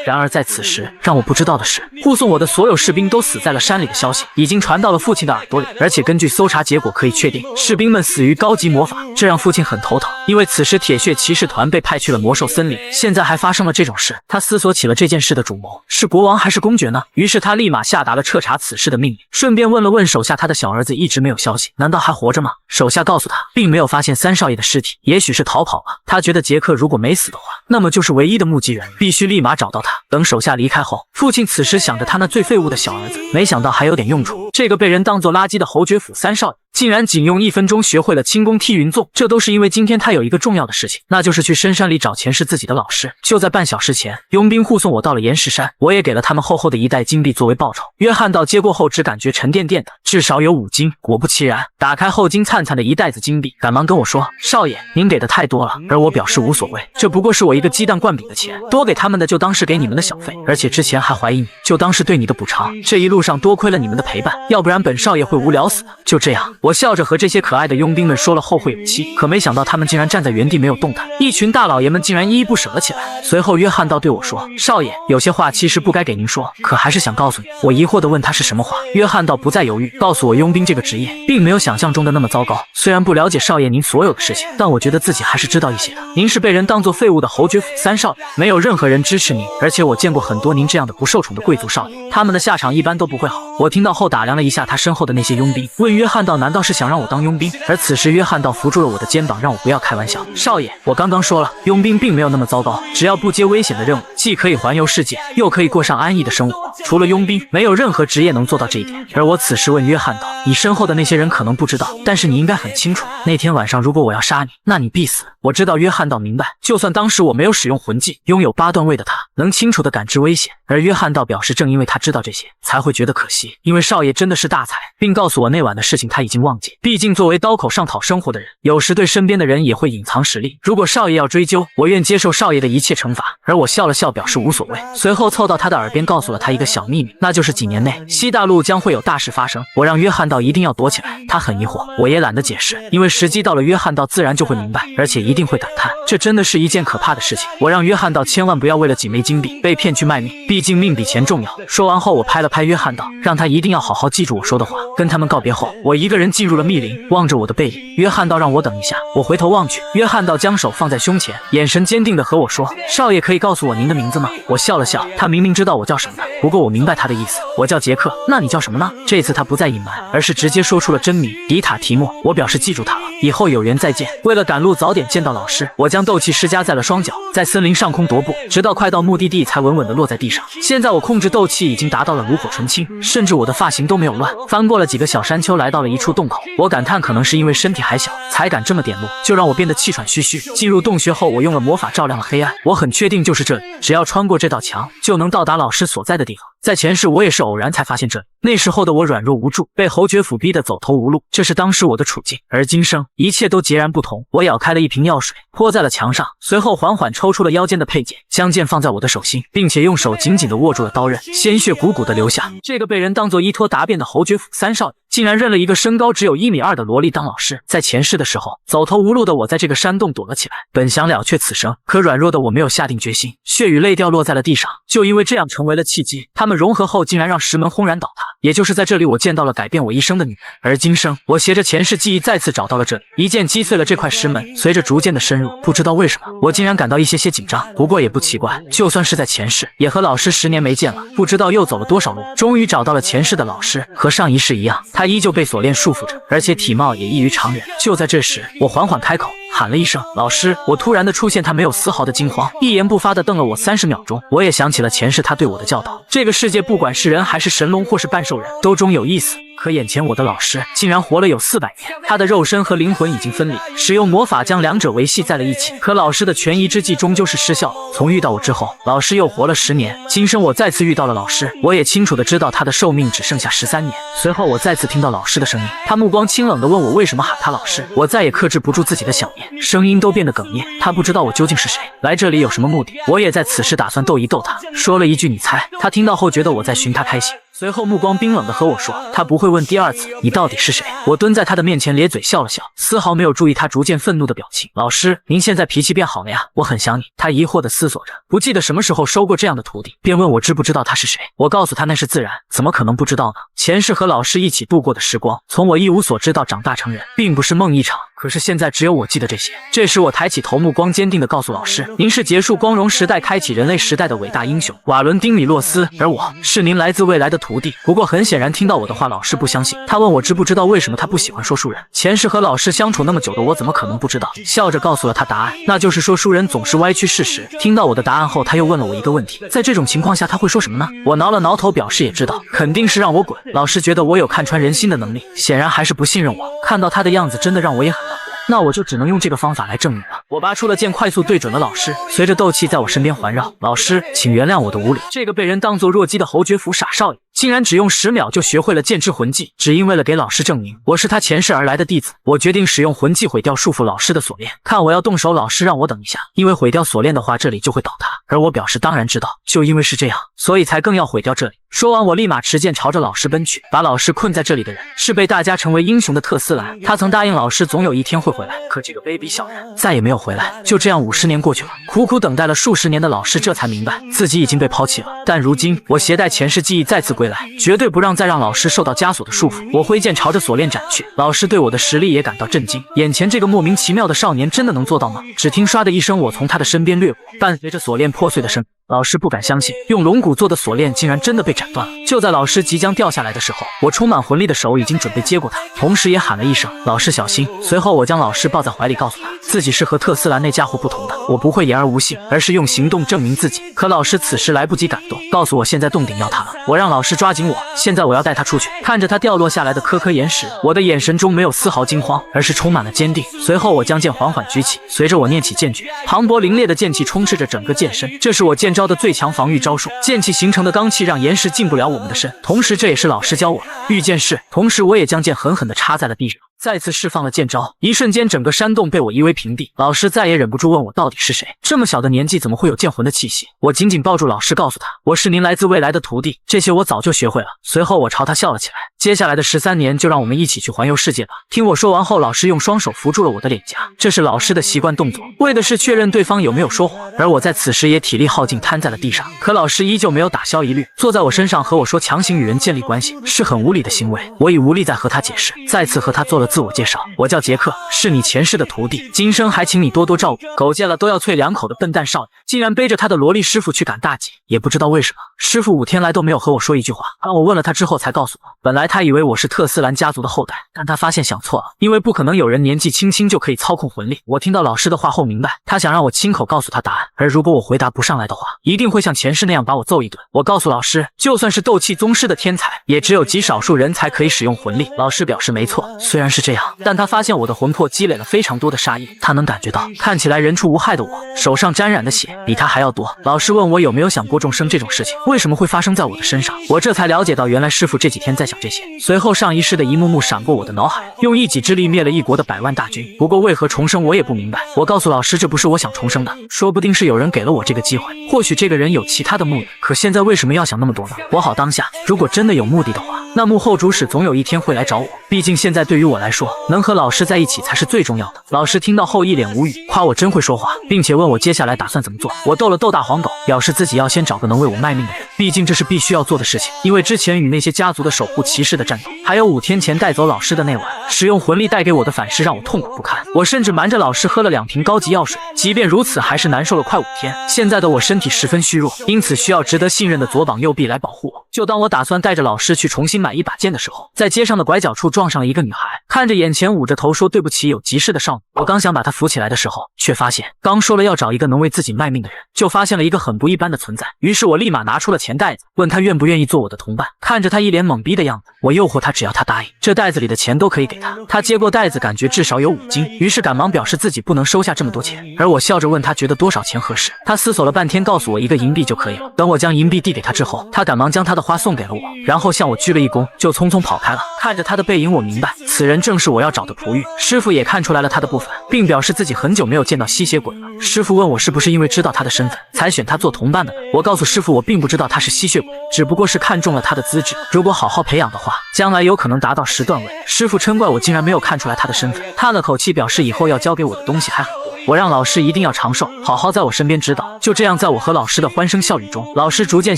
然而在此时，让我不知道的是，护送我的所有士兵都死在了山里的消息已经传到了父亲的耳朵里，而且根据搜查结果可以确定，士兵们死于高级魔法，这让父亲很头疼。因为此时铁血骑士团被派去了魔兽森林，现在还发生了这种事，他思索起了这件事的主谋是国王还是公爵呢？于是他立马下达了彻查此事的命令，顺便问了问手下他的小儿子一直没有消息，难道还活着吗？手下告诉他，并没有发现三少爷的尸体，也许是逃跑了。他觉得杰克如果没死的话，那么就是唯一的目击人，必须立马找到他。等手下离开后，父亲此时想着他那最废物的小儿子，没想到还有点用处。这个被人当作垃圾的侯爵府三少爷，竟然仅用1分钟学会了轻功踢云纵，这都是因为今天他有一个重要的事情，那就是去深山里找前世自己的老师。就在半小时前，佣兵护送我到了岩石山，我也给了他们厚厚的1袋金币作为报酬。约翰道接过后只感觉沉甸甸的，至少有5斤。果不其然，打开后金灿灿的一袋子金币，赶忙跟我说，少爷您给的太多了。而我表示无所谓，这不过是我一个鸡蛋灌饼的钱，多给他们的就当是给你们的小费，而且之前还怀疑你，就当是对你的补偿。这一路上多亏了你们的陪伴，要不然本少爷会无聊死的。就这样，我笑着和这些可爱的佣兵们说了后会有期，可没想到他们竟然站在原地没有动弹，一群大老爷们竟然依依不舍了起来。随后约翰道对我说，少爷，有些话其实不该给您说，可还是想告诉你。我疑惑地问他是什么话，约翰道不再犹豫，告诉我佣兵这个职业并没有想象中的那么糟糕，虽然不了解少爷您所有的事情，但我觉得自己还是知道一些的。您是被人当作废物的侯爵府三少爷，没有任何人支持您，而且我见过很多您这样的不受宠的贵族少爷，他们的下场一般都不会好。我听到后打量了一下他身后的那些佣兵，问约翰道难道是想让我当佣兵？而此时约翰道扶住了我的肩膀，让我不要开玩笑。少爷，我刚刚说了，佣兵并没有那么糟糕，只要不接危险的任务，既可以环游世界，又可以过上安逸的生活。除了佣兵，没有任何职业能做到这一点。而我此时问约翰道，你身后的那些人可能不知道，但是你应该很清楚，那天晚上如果我要杀你，那你必死。我知道约翰道明白，就算当时我没有使用魂技，拥有8段位的他能清楚地感知危险。而约翰道表示，正因为他知道这些，才会觉得可惜，因为少爷真的是大才，并告诉我那晚的事情他已经忘记。毕竟作为刀口上讨生活的人，有时对身边的人也会隐藏实力。如果少爷要追究，我愿接受少爷的一切惩罚。而我笑了笑，表示无所谓。随后凑到他的耳边告诉了他一个小秘密，那就是几年内西大陆将会有大事发生。我让约翰道一定要躲起来。他很疑惑，我也懒得解释，因为时机到了，约翰道自然就会明白，而且一定会感叹，这真的是一件可怕的事情。我让约翰道千万不要为了几枚金币被骗去卖命，毕竟命比钱重要。说完后，我拍了拍约翰道，让他一定要好好记住我说的话。跟他们告别后，我一个人进入了密林，望着我的背影，约翰道让我等一下。我回头望去，约翰道将手放在胸前，眼神坚定地和我说，少爷可以告诉我您的名字吗？我笑了笑，他明明知道我叫什么的，不过我明白他的意思，我叫杰克。那你叫什么呢？这次他不再隐瞒，而是直接说出了真名，迪塔提莫。我表示记住他了，以后有缘再见。为了赶路早点见到老师，我将斗气施加在了双脚，在森林上空踱步，直到快到目的地才稳稳地落在地上。现在我控制斗气已经达到了炉火纯青，甚至我的发型都没有乱。翻过了几个小山丘，来到了一处洞口，我感叹可能是因为身体还小，才敢这么点路，就让我变得气喘吁吁。进入洞穴后，我用了魔法照亮了黑暗，我很确定就是这里，只要穿过这道墙，就能到达老师所在的地方。在前世我也是偶然才发现这里，那时候的我软弱无助，被侯爵府逼得走投无路，这是当时我的处境。而今生一切都截然不同，我舀开了一瓶药水，泼在了墙上，随后缓缓抽出了腰间的佩剑，将剑放在我的手心，并且用手紧紧地握住了刀刃，鲜血汩汩地流下。这个被人当作依托答辩的侯爵府三少爷，竟然认了一个身高只有1.2米的萝莉当老师。在前世的时候，走投无路的我在这个山洞躲了起来，本想了却此生，可软弱的我没有下定决心，血与泪掉落在了地上，就因为这样成为了契机。他们融合后，竟然让石门轰然倒塌。也就是在这里，我见到了改变我一生的女人。而今生，我携着前世记忆再次找到了这里，一剑击碎了这块石门。随着逐渐的深入，不知道为什么，我竟然感到一些紧张。不过也不奇怪，就算是在前世，也和老师10年没见了，不知道又走了多少路。终于找到了前世的老师，和上一世一样，他依旧被锁链束缚着，而且体貌也异于常人。就在这时，我缓缓开口，喊了一声老师。我突然的出现，他没有丝毫的惊慌，一言不发的瞪了我30秒钟。我也想起了前世他对我的教导，这个世界不管是人还是神龙或是半兽人，都终有一死。可眼前我的老师竟然活了有400年，他的肉身和灵魂已经分离，使用魔法将两者维系在了一起。可老师的权宜之计终究是失效了。从遇到我之后，老师又活了10年。今生我再次遇到了老师，我也清楚的知道他的寿命只剩下13年。随后我再次听到老师的声音，他目光清冷的问我为什么喊他老师。我再也克制不住自己的想念，声音都变得哽咽。他不知道我究竟是谁，来这里有什么目的。我也在此时打算逗一逗他，说了一句你猜。他听到后觉得我在寻他开心，随后目光冰冷的和我说，他不会问第2次你到底是谁。我蹲在他的面前咧嘴笑了笑，丝毫没有注意他逐渐愤怒的表情。老师，您现在脾气变好了呀，我很想你。他疑惑的思索着，不记得什么时候收过这样的徒弟，便问我知不知道他是谁。我告诉他那是自然，怎么可能不知道呢？前世和老师一起度过的时光，从我一无所知到长大成人，并不是梦一场。可是现在只有我记得这些。这时我抬起头，目光坚定地告诉老师，您是结束光荣时代开启人类时代的伟大英雄瓦伦丁·米洛斯，而我是您来自未来的徒弟。不过很显然听到我的话，老师不相信，他问我知不知道为什么他不喜欢说书人。前世和老师相处那么久的我怎么可能不知道，笑着告诉了他答案，那就是说书人总是歪曲事实。听到我的答案后，他又问了我一个问题，在这种情况下他会说什么呢？我挠了挠头表示也知道，肯定是让我滚。老师觉得我有看穿人心的能力，显然还是不信任我。看到他的样子真的让我也很难过，那我就只能用这个方法来证明了。我拔出了剑，快速对准了老师，随着斗气在我身边环绕。老师，请原谅我的无礼。这个被人当作弱鸡的侯爵府傻少爷，竟然只用10秒就学会了剑之魂技，只因为了给老师证明我是他前世而来的弟子。我决定使用魂技毁掉束缚老师的锁链，看我要动手，老师让我等一下，因为毁掉锁链的话这里就会倒塌。而我表示当然知道，就因为是这样，所以才更要毁掉这里。说完，我立马持剑朝着老师奔去。把老师困在这里的人是被大家称为英雄的特斯兰，他曾答应老师总有一天会回来，可这个卑鄙小人再也没有回来。就这样50年过去了，苦苦等待了数十年的老师这才明白自己已经被抛弃了。但如今我携带前世记忆再次归来，绝对不让再让老师受到枷锁的束缚。我挥剑朝着锁链斩去，老师对我的实力也感到震惊，眼前这个莫名其妙的少年真的能做到吗？只听唰的一声，我从他的身边掠过，伴随着锁链破碎的声音。老师不敢相信，用龙骨做的锁链竟然真的被斩断了。就在老师即将掉下来的时候，我充满魂力的手已经准备接过他，同时也喊了一声老师小心。随后我将老师抱在怀里，告诉他自己是和特斯兰那家伙不同的，我不会言而无信，而是用行动证明自己。可老师此时来不及感动，告诉我现在洞顶要塌了。我让老师抓紧我，现在我要带他出去。看着他掉落下来的颗颗岩石，我的眼神中没有丝毫惊慌，而是充满了坚定。随后我将剑缓缓举起，随着我念起剑诀，磅礴凌冽的剑气充斥着整个剑身，这是我剑招的最强防御招数。剑气形成的罡气让岩石进不了我们的身，同时这也是老师教我的御剑式。同时我也将剑狠狠地插在了地上，再次释放了剑招，一瞬间整个山洞被我夷为平地。老师再也忍不住问我到底是谁，这么小的年纪怎么会有剑魂的气息？我紧紧抱住老师，告诉他我是您来自未来的徒弟，这些我早就学会了。随后我朝他笑了起来，接下来的13年就让我们一起去环游世界吧。听我说完后，老师用双手扶住了我的脸颊，这是老师的习惯动作，为的是确认对方有没有说谎。而我在此时也体力耗尽，瘫在了地上。可老师依旧没有打消疑虑，坐在我身上和我说强行与人建立关系是很无理的行为。我已无力再和他解释，再次和他做了自我介绍，我叫杰克，是你前世的徒弟，今生还请你多多照顾。狗见了都要啐2口的笨蛋少爷，竟然背着他的萝莉师傅去赶大集，也不知道为什么，师傅5天来都没有和我说一句话。当我问了他之后才告诉我，本来他以为我是特斯兰家族的后代，但他发现想错了，因为不可能有人年纪轻轻就可以操控魂力。我听到老师的话后明白，他想让我亲口告诉他答案，而如果我回答不上来的话，一定会像前世那样把我揍一顿。我告诉老师，就算是斗气宗师的天才，也只有极少数人才可以使用魂力。老师表示没错，虽然是是这样，但他发现我的魂魄积累了非常多的杀意，他能感觉到看起来人畜无害的我手上沾染的血比他还要多。老师问我有没有想过众生这种事情为什么会发生在我的身上，我这才了解到原来师父这几天在想这些。随后上一世的一幕幕闪过我的脑海，用一己之力灭了一国的100万大军，不过为何重生我也不明白。我告诉老师这不是我想重生的，说不定是有人给了我这个机会，或许这个人有其他的目的，可现在为什么要想那么多呢？活好当下，如果真的有目的的话，那幕后主使总有一天会来找我，毕竟现在对于我来说，能和老师在一起才是最重要的。老师听到后一脸无语，夸我真会说话，并且问我接下来打算怎么做。我逗了逗大黄狗，表示自己要先找个能为我卖命的人，毕竟这是必须要做的事情。因为之前与那些家族的守护骑士的战斗，还有5天前带走老师的那晚，使用魂力带给我的反噬让我痛苦不堪。我甚至瞒着老师喝了2瓶高级药水，即便如此还是难受了快5天。现在的我身体十分虚弱，因此需要值得信任的左膀右臂来保护我。就当我打算带着老师去重新买一把剑的时候，在街上的拐角处撞上了一个女孩，看着眼前捂着头说对不起有急事的少女，我刚想把她扶起来的时候，却发现刚说了要找一个能为自己卖命的人，就发现了一个很不一般的存在。于是我立马拿出了钱袋子，问她愿不愿意做我的同伴。看着她一脸懵逼的样子，我诱惑她只要她答应，这袋子里的钱都可以给她。她接过袋子感觉至少有5斤，于是赶忙表示自己不能收下这么多钱。而我笑着问她觉得多少钱合适，她思索了半天告诉我1个银币就可以了。等我将银币递给她之后，她赶忙将她的花送给了我，然后向我鞠了一躬就匆匆跑开了。看着她的背影我明白此人正是我要找的璞玉。师傅也看出来了他的不凡，并表示自己很久没有见到吸血鬼了。师傅问我是不是因为知道他的身份才选他做同伴的呢？我告诉师傅我并不知道他是吸血鬼，只不过是看中了他的资质，如果好好培养的话，将来有可能达到10段位。师傅嗔怪我竟然没有看出来他的身份，叹了口气表示以后要教给我的东西还很多。我让老师一定要长寿，好好在我身边指导。就这样，在我和老师的欢声笑语中，老师逐渐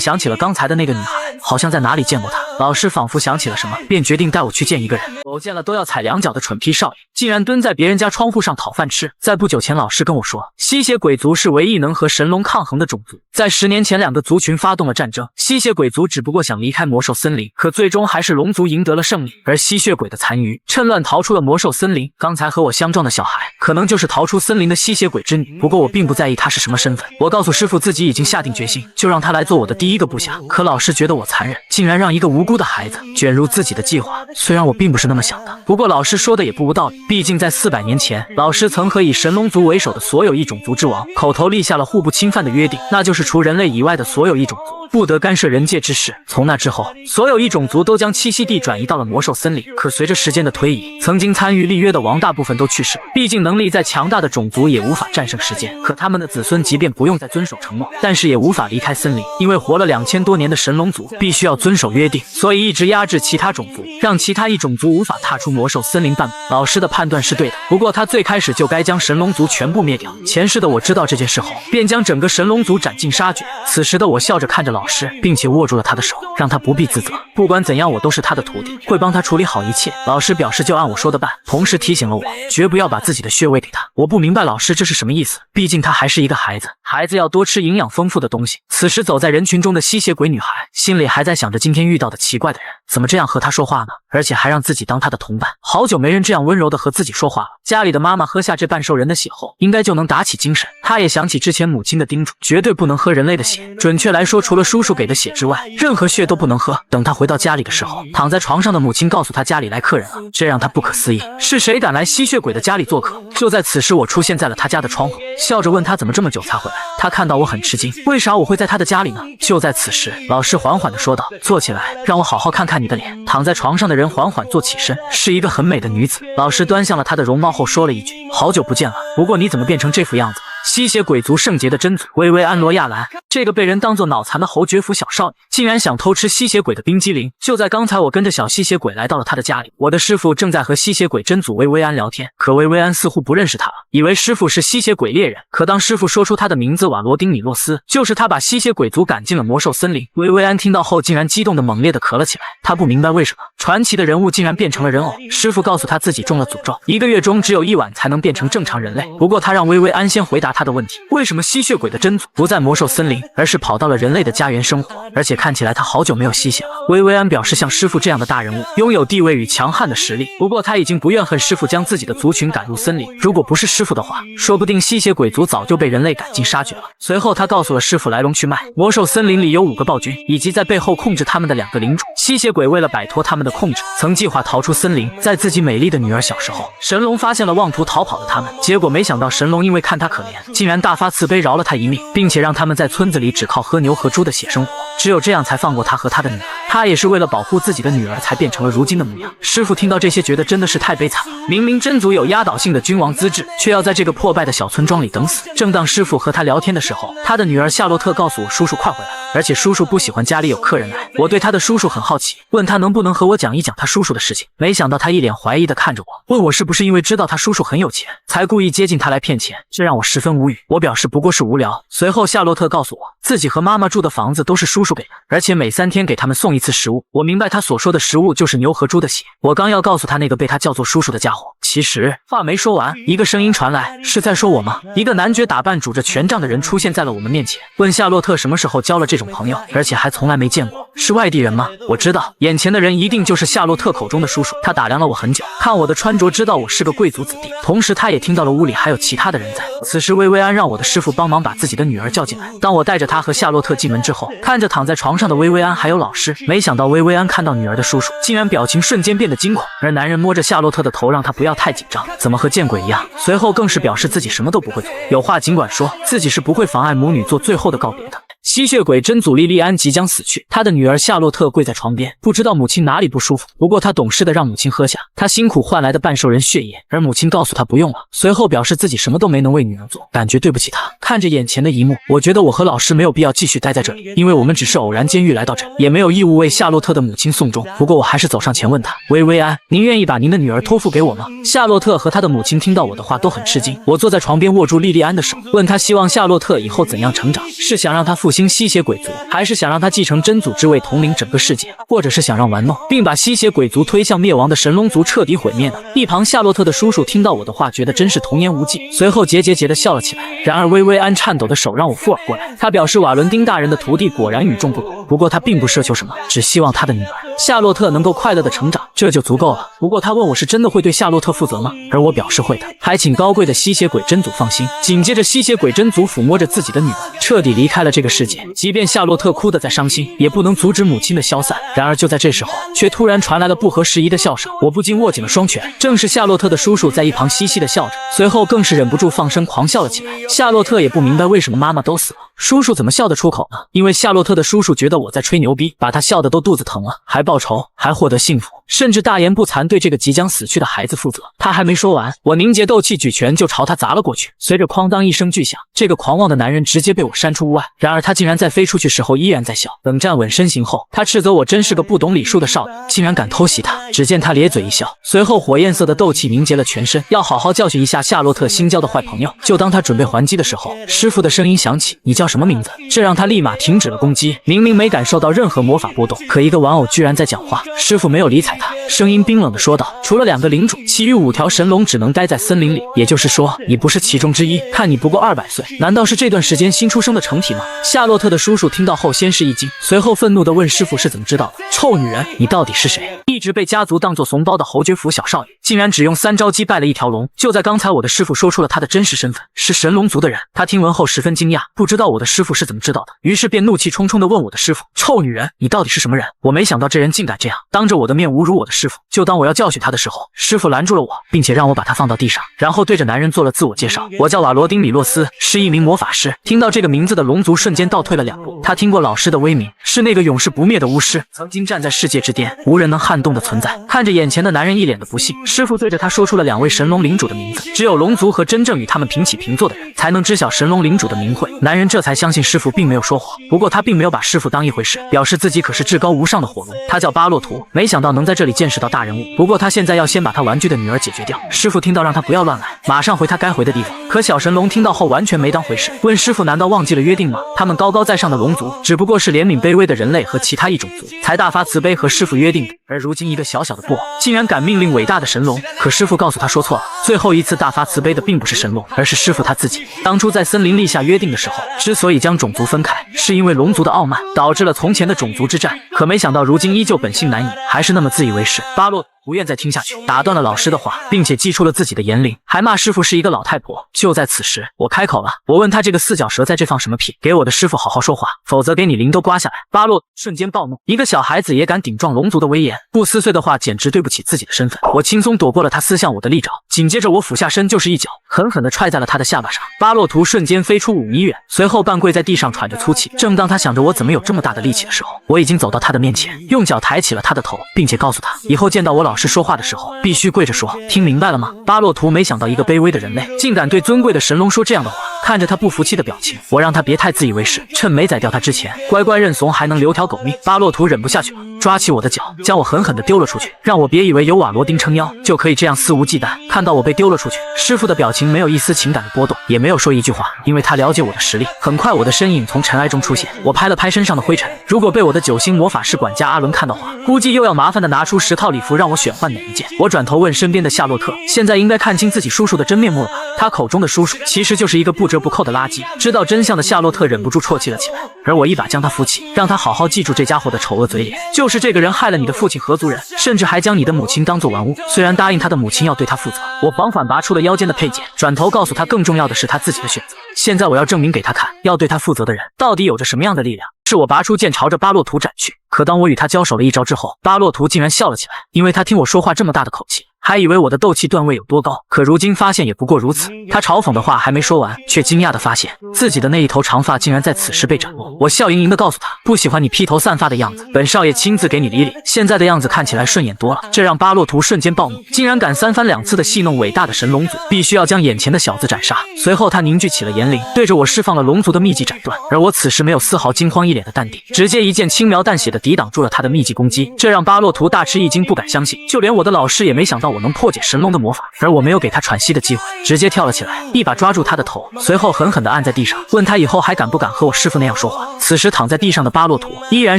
想起了刚才的那个女孩，好像在哪里见过她。老师仿佛想起了什么，便决定带我去见一个人。偶见了都要踩2脚的蠢皮少爷，竟然蹲在别人家窗户上讨饭吃。在不久前，老师跟我说，吸血鬼族是唯一能和神龙抗衡的种族。在10年前，2个族群发动了战争，吸血鬼族只不过想离开魔兽森林，可最终还是龙族赢得了胜利。而吸血鬼的残余趁乱逃出了魔兽森林。刚才和我相撞的小孩，可能就是逃出森林的吸血鬼之女。不过我并不在意她是什么身份，我告诉师傅自己已经下定决心，就让她来做我的第1个部下。可老师觉得我残忍，竟然让一个无辜的孩子卷入自己的计划。虽然我并不是那么想的，不过老师说的也不无道理。毕竟在400年前，老师曾和以神龙族为首的所有异种族之王口头立下了互不侵犯的约定，那就是除人类以外的所有异种族不得干涉人界之事。从那之后，所有异种族都将栖息地转移到了魔兽森林。可随着时间的推移，曾经参与立约的王大部分都去世了，毕竟能力再强大的种族也无法战胜时间。可他们的子孙即便不用再遵守承诺，但是也无法离开森林，因为活了2000多年的神龙族必须要遵守约定，所以一直压制其他种族，让其他异种族无法踏出魔兽森林半步。老师的判断是对的，不过他最开始就该将神龙族全部灭掉。前世的我知道这件事后，便将整个神龙族斩尽杀绝。此时的我笑着看着老师，并且握住了他的手，让他不必自责。不管怎样，我都是他的徒弟，会帮他处理好一切。老师表示就按我说的办，同时提醒了我，绝不要把自己的穴位给他。我不明白老师这是什么意思，毕竟他还是一个孩子，孩子要多吃营养丰富的东西。此时走在人群中的吸血鬼女孩，心里还在想着今天遇到的奇怪的人，怎么这样和他说话呢？而且还让自己当他的同伴，好久没人这样温柔的和自己说话了。家里的妈妈喝下这半兽人的血后，应该就能打起精神。她也想起之前母亲的叮嘱，绝对不能喝人类的血，准确来说，除了叔叔给的血之外，任何血都不能喝。等她回到家里的时候，躺在床上的母亲告诉她家里来客人了，这让她不可思议，是谁敢来吸血鬼的家里做客？就在此时，我出现在了她家的窗户，笑着问她怎么这么久才回来。她看到我很吃惊，为啥我会在她的家里呢？就在此时，老师缓缓地说道，坐起来，让我好好看看你的脸。躺在床上的人缓缓坐起身，是一个很美的女子。老师端详了她的容貌后说了一句，好久不见了，不过你怎么变成这副样子？吸血鬼族圣洁的真祖薇薇安罗亚兰，这个被人当作脑残的侯爵府小少女，竟然想偷吃吸血鬼的冰激凌。就在刚才，我跟着小吸血鬼来到了他的家里，我的师傅正在和吸血鬼真祖薇薇安聊天，可薇薇安似乎不认识他了，以为师傅是吸血鬼猎人。可当师傅说出他的名字瓦罗丁米洛斯，就是他把吸血鬼族赶进了魔兽森林。薇薇安听到后，竟然激动的猛烈的咳了起来。他不明白为什么传奇的人物竟然变成了人偶。师傅告诉他自己中了诅咒，1个月中只有1晚才能变成正常人类。不过他让薇薇安先回答答他的问题。为什么吸血鬼的真祖不在魔兽森林，而是跑到了人类的家园生活？而且看起来他好久没有吸血了。薇薇安表示，像师傅这样的大人物，拥有地位与强悍的实力。不过他已经不怨恨师傅将自己的族群赶入森林，如果不是师傅的话，说不定吸血鬼族早就被人类赶尽杀绝了。随后他告诉了师傅来龙去脉，魔兽森林里有5个暴君，以及在背后控制他们的2个领主。吸血鬼为了摆脱他们的控制，曾计划逃出森林。在自己美丽的女儿小时候，神龙发现了妄图逃跑的他们，结果没想到神龙因为看他可怜，竟然大发慈悲饶了他一命，并且让他们在村子里只靠喝牛和猪的血生活，只有这样才放过他和他的女儿。他也是为了保护自己的女儿才变成了如今的模样。师傅听到这些觉得真的是太悲惨了，明明真族有压倒性的君王资质，却要在这个破败的小村庄里等死。正当师傅和他聊天的时候，他的女儿夏洛特告诉我叔叔快回来了，而且叔叔不喜欢家里有客人来。我对他的叔叔很好奇，问他能不能和我讲一讲他叔叔的事情。没想到他一脸怀疑的看着我，问我是不是因为知道他叔叔很有钱，才故意接近他来骗钱，这让我十分无语。我表示不过是无聊。随后夏洛特告诉我，自己和妈妈住的房子都是叔叔给的，而且每3天给他们送一次食物。我明白他所说的食物就是牛和猪的血。我刚要告诉他那个被他叫做叔叔的家伙，其实话没说完，一个声音传来，是在说我吗？一个男爵打扮拄着权杖的人出现在了我们面前，问夏洛特什么时候交了这种朋友，而且还从来没见过，是外地人吗？我知道眼前的人一定就是夏洛特口中的叔叔。他打量了我很久，看我的穿着知道我是个贵族子弟，同时他也听到了屋里还有其他的人在。此时薇薇安让我的师傅帮忙把自己的女儿叫进来。当我带着她和夏洛特进门之后，看着躺在床上的薇薇安还有老师，没想到薇薇安看到女儿的叔叔，竟然表情瞬间变得惊恐，而男人摸着夏洛特的头让她不要太紧张，怎么和见鬼一样。随后更是表示自己什么都不会做，有话尽管说，自己是不会妨碍母女做最后的告别的。吸血鬼真祖莉莉安即将死去，她的女儿夏洛特跪在床边，不知道母亲哪里不舒服，不过她懂事的让母亲喝下她辛苦换来的半兽人血液，而母亲告诉她不用了，随后表示自己什么都没能为女儿做，感觉对不起她。看着眼前的一幕，我觉得我和老师没有必要继续待在这里，因为我们只是偶然间遇来到这，也没有义务为夏洛特的母亲送终。不过我还是走上前问她，薇薇安，您愿意把您的女儿托付给我吗？夏洛特和她的母亲听到我的话都很吃惊。我坐在床边握住莉莉安的手，问她希望夏洛特以后怎样成长，是想让她复兴吸血鬼族，还是想让他继承真祖之位统领整个世界，或者是想让玩弄并把吸血鬼族推向灭亡的神龙族彻底毁灭呢？一旁夏洛特的叔叔听到我的话，觉得真是童言无忌，随后桀的笑了起来。然而薇薇安颤抖的手让我附耳过来，他表示瓦伦丁大人的徒弟果然与众不同，不过他并不奢求什么，只希望他的女儿夏洛特能够快乐的成长，这就足够了。不过他问我是真的会对夏洛特负责吗？而我表示会的，还请高贵的吸血鬼真祖放心。紧接着吸血鬼真祖抚摸着自己的女儿，彻底离开了这个世界。即便夏洛特哭得再伤心，也不能阻止母亲的消散。然而就在这时候，却突然传来了不合时宜的笑声，我不禁握紧了双拳。正是夏洛特的叔叔在一旁嘻嘻的笑着，随后更是忍不住放声狂笑了起来。夏洛特也不明白为什么妈妈都死了，叔叔怎么笑得出口呢？因为夏洛特的叔叔觉得我在吹牛逼，把他笑得都肚子疼了，还报仇，还获得幸福，甚至大言不惭对这个即将死去的孩子负责。他还没说完，我凝结斗气举拳就朝他砸了过去，随着哐当一声巨响，这个狂妄的男人直接被我扇出屋外。然而他竟然在飞出去时候依然在笑。等站稳身形后，他斥责我真是个不懂礼数的少女，竟然敢偷袭他。只见他咧嘴一笑，随后火焰色的斗气凝结了全身，要好好教训一下夏洛特新交的坏朋友。就当他准备还击的时候，师傅的声音响起，你叫什么名字？这让他立马停止了攻击。明明没感受到任何魔法波动，可一个玩偶居然在讲话。师傅没有理睬他，声音冰冷的说道，除了2个领主，其余5条神龙只能待在森林里，也就是说你不是其中之一。看你不过200岁，难道是这段时间新出生的成体吗？夏洛特的叔叔听到后先是一惊，随后愤怒地问师傅是怎么知道的。臭女人，你到底是谁？一直被家族当作怂包的侯爵府小少爷，竟然只用3招击败了1条龙。就在刚才，我的师傅说出了他的真实身份，是神龙族的人。他听闻后十分惊讶，不知道我的师傅是怎么知道的，于是便怒气冲冲地问我的师傅，臭女人，你到底是什么人？我没想到这人竟敢这样当着我的面侮辱我的师傅。就当我要教训他的时候，师傅拦住了我，并且让我把他放到地上，然后对着男人做了自我介绍，我叫瓦罗丁·米洛斯，是一名魔法师。听到这个名字的龙族瞬间倒退了2步，他听过老师的威名，是那个永世不灭的巫师，曾经站在世界之巅，无人能撼动的存在。看着眼前的男人一脸的不信，师傅对着他说出了2位神龙领主的名字，只有龙族和真正与他们平起平坐的人才能知晓神龙领主的名讳。男人这才相信师傅并没有说谎，不过他并没有把师傅当一回事，表示自己可是至高无上的火龙，他叫巴洛图，没想到能在这里见识到大人物。不过他现在要先把他玩具的女儿解决掉。师傅听到让他不要乱来，马上回他该回的地方。可小神龙听到后完全没当回事，问师傅难道忘记了约定吗？他们高高在上的龙族只不过是怜悯卑微的人类和其他异种族，才大发慈悲和师傅约定的。而如今一个小小的布偶，竟然敢命令伟大的神龙。可师傅告诉他说错了，最后一次大发慈悲的并不是神龙，而是师傅他自己。当初在森林立下约定的时候，之所以将种族分开，是因为龙族的傲慢导致了从前的种族之战。可没想到如今依旧本性难移，还是那么自以为是。巴洛不愿再听下去，打断了老师的话，并且祭出了自己的言灵，还骂师傅是一个老太婆。就在此时，我开口了，我问他这个四脚蛇在这放什么屁，给我的师傅好好说话，否则给你鳞都刮下来。巴洛瞬间暴怒，一个小孩子也敢顶撞龙族的威严，不撕碎的话简直对不起自己的身份。我轻松躲过了他撕向我的利爪，紧接着我俯下身就是一脚，狠狠地踹在了他的下巴上。巴洛图瞬间飞出5米远，随后半跪在地上喘着粗气。正当他想着我怎么有这么大的力气的时候，我已经走到他的面前，用脚抬起了他的头，并且告诉他，以后见到我老师说话的时候必须跪着说，听明白了吗？巴洛图没想到一个卑微的人类竟敢对尊贵的神龙说这样的话，看着他不服气的表情，我让他别太自以为是，趁没宰掉他之前乖乖认怂，还能留条狗命。巴洛图忍不下去了，抓起我的脚，将我狠狠地丢了出去，让我别以为有瓦罗丁撑腰就可以这样肆无忌惮。看到我被丢了出去，师傅的表情没有一丝情感的波动，也没有说一句话，因为他了解我的实力。很快我的身影从尘埃中出现，我拍了拍身上的灰尘，如果被我的9星魔法师管家阿伦看到话，估计又要麻烦的拿出10套礼服让我选换哪一件。我转头问身边的夏洛特，现在应该看清自己叔叔的真面目了吧？他口中的叔叔其实就是一个不折不扣的垃圾。知道真相的夏洛特忍不住啜泣了起来，而我一把将他扶起，让他好好记住这家伙的丑恶嘴脸，就是这个人害了你的父亲河族人，甚至还将你的母亲当作玩物。虽然答应他的母亲要对他负责，我缓缓拔出了腰间的佩剑，转头告诉他，更重要的是他自己的选择。现在我要证明给他看，要对他负责的人到底有着什么样的力量。是我拔出剑朝着巴洛图斩去，可当我与他交手了一招之后，巴洛图竟然笑了起来，因为他听我说话这么大的口气，还以为我的斗气段位有多高，可如今发现也不过如此。他嘲讽的话还没说完，却惊讶地发现自己的那一头长发竟然在此时被斩落。我笑盈盈地告诉他，不喜欢你披头散发的样子，本少爷亲自给你理理，现在的样子看起来顺眼多了。这让巴洛图瞬间暴怒，竟然敢3番2次地戏弄伟大的神龙族，必须要将眼前的小子斩杀。随后他凝聚起了言灵，对着我释放了龙族的秘技斩断，而我此时没有丝毫惊慌，一脸的淡定，直接一剑轻描淡写地抵挡住了他的秘技攻击。这让巴洛图大吃一惊，不敢相信，就连我的老师也没想到我能破解神龙的魔法。而我没有给他喘息的机会，直接跳了起来，一把抓住他的头，随后狠狠地按在地上，问他以后还敢不敢和我师父那样说话。此时躺在地上的巴洛图依然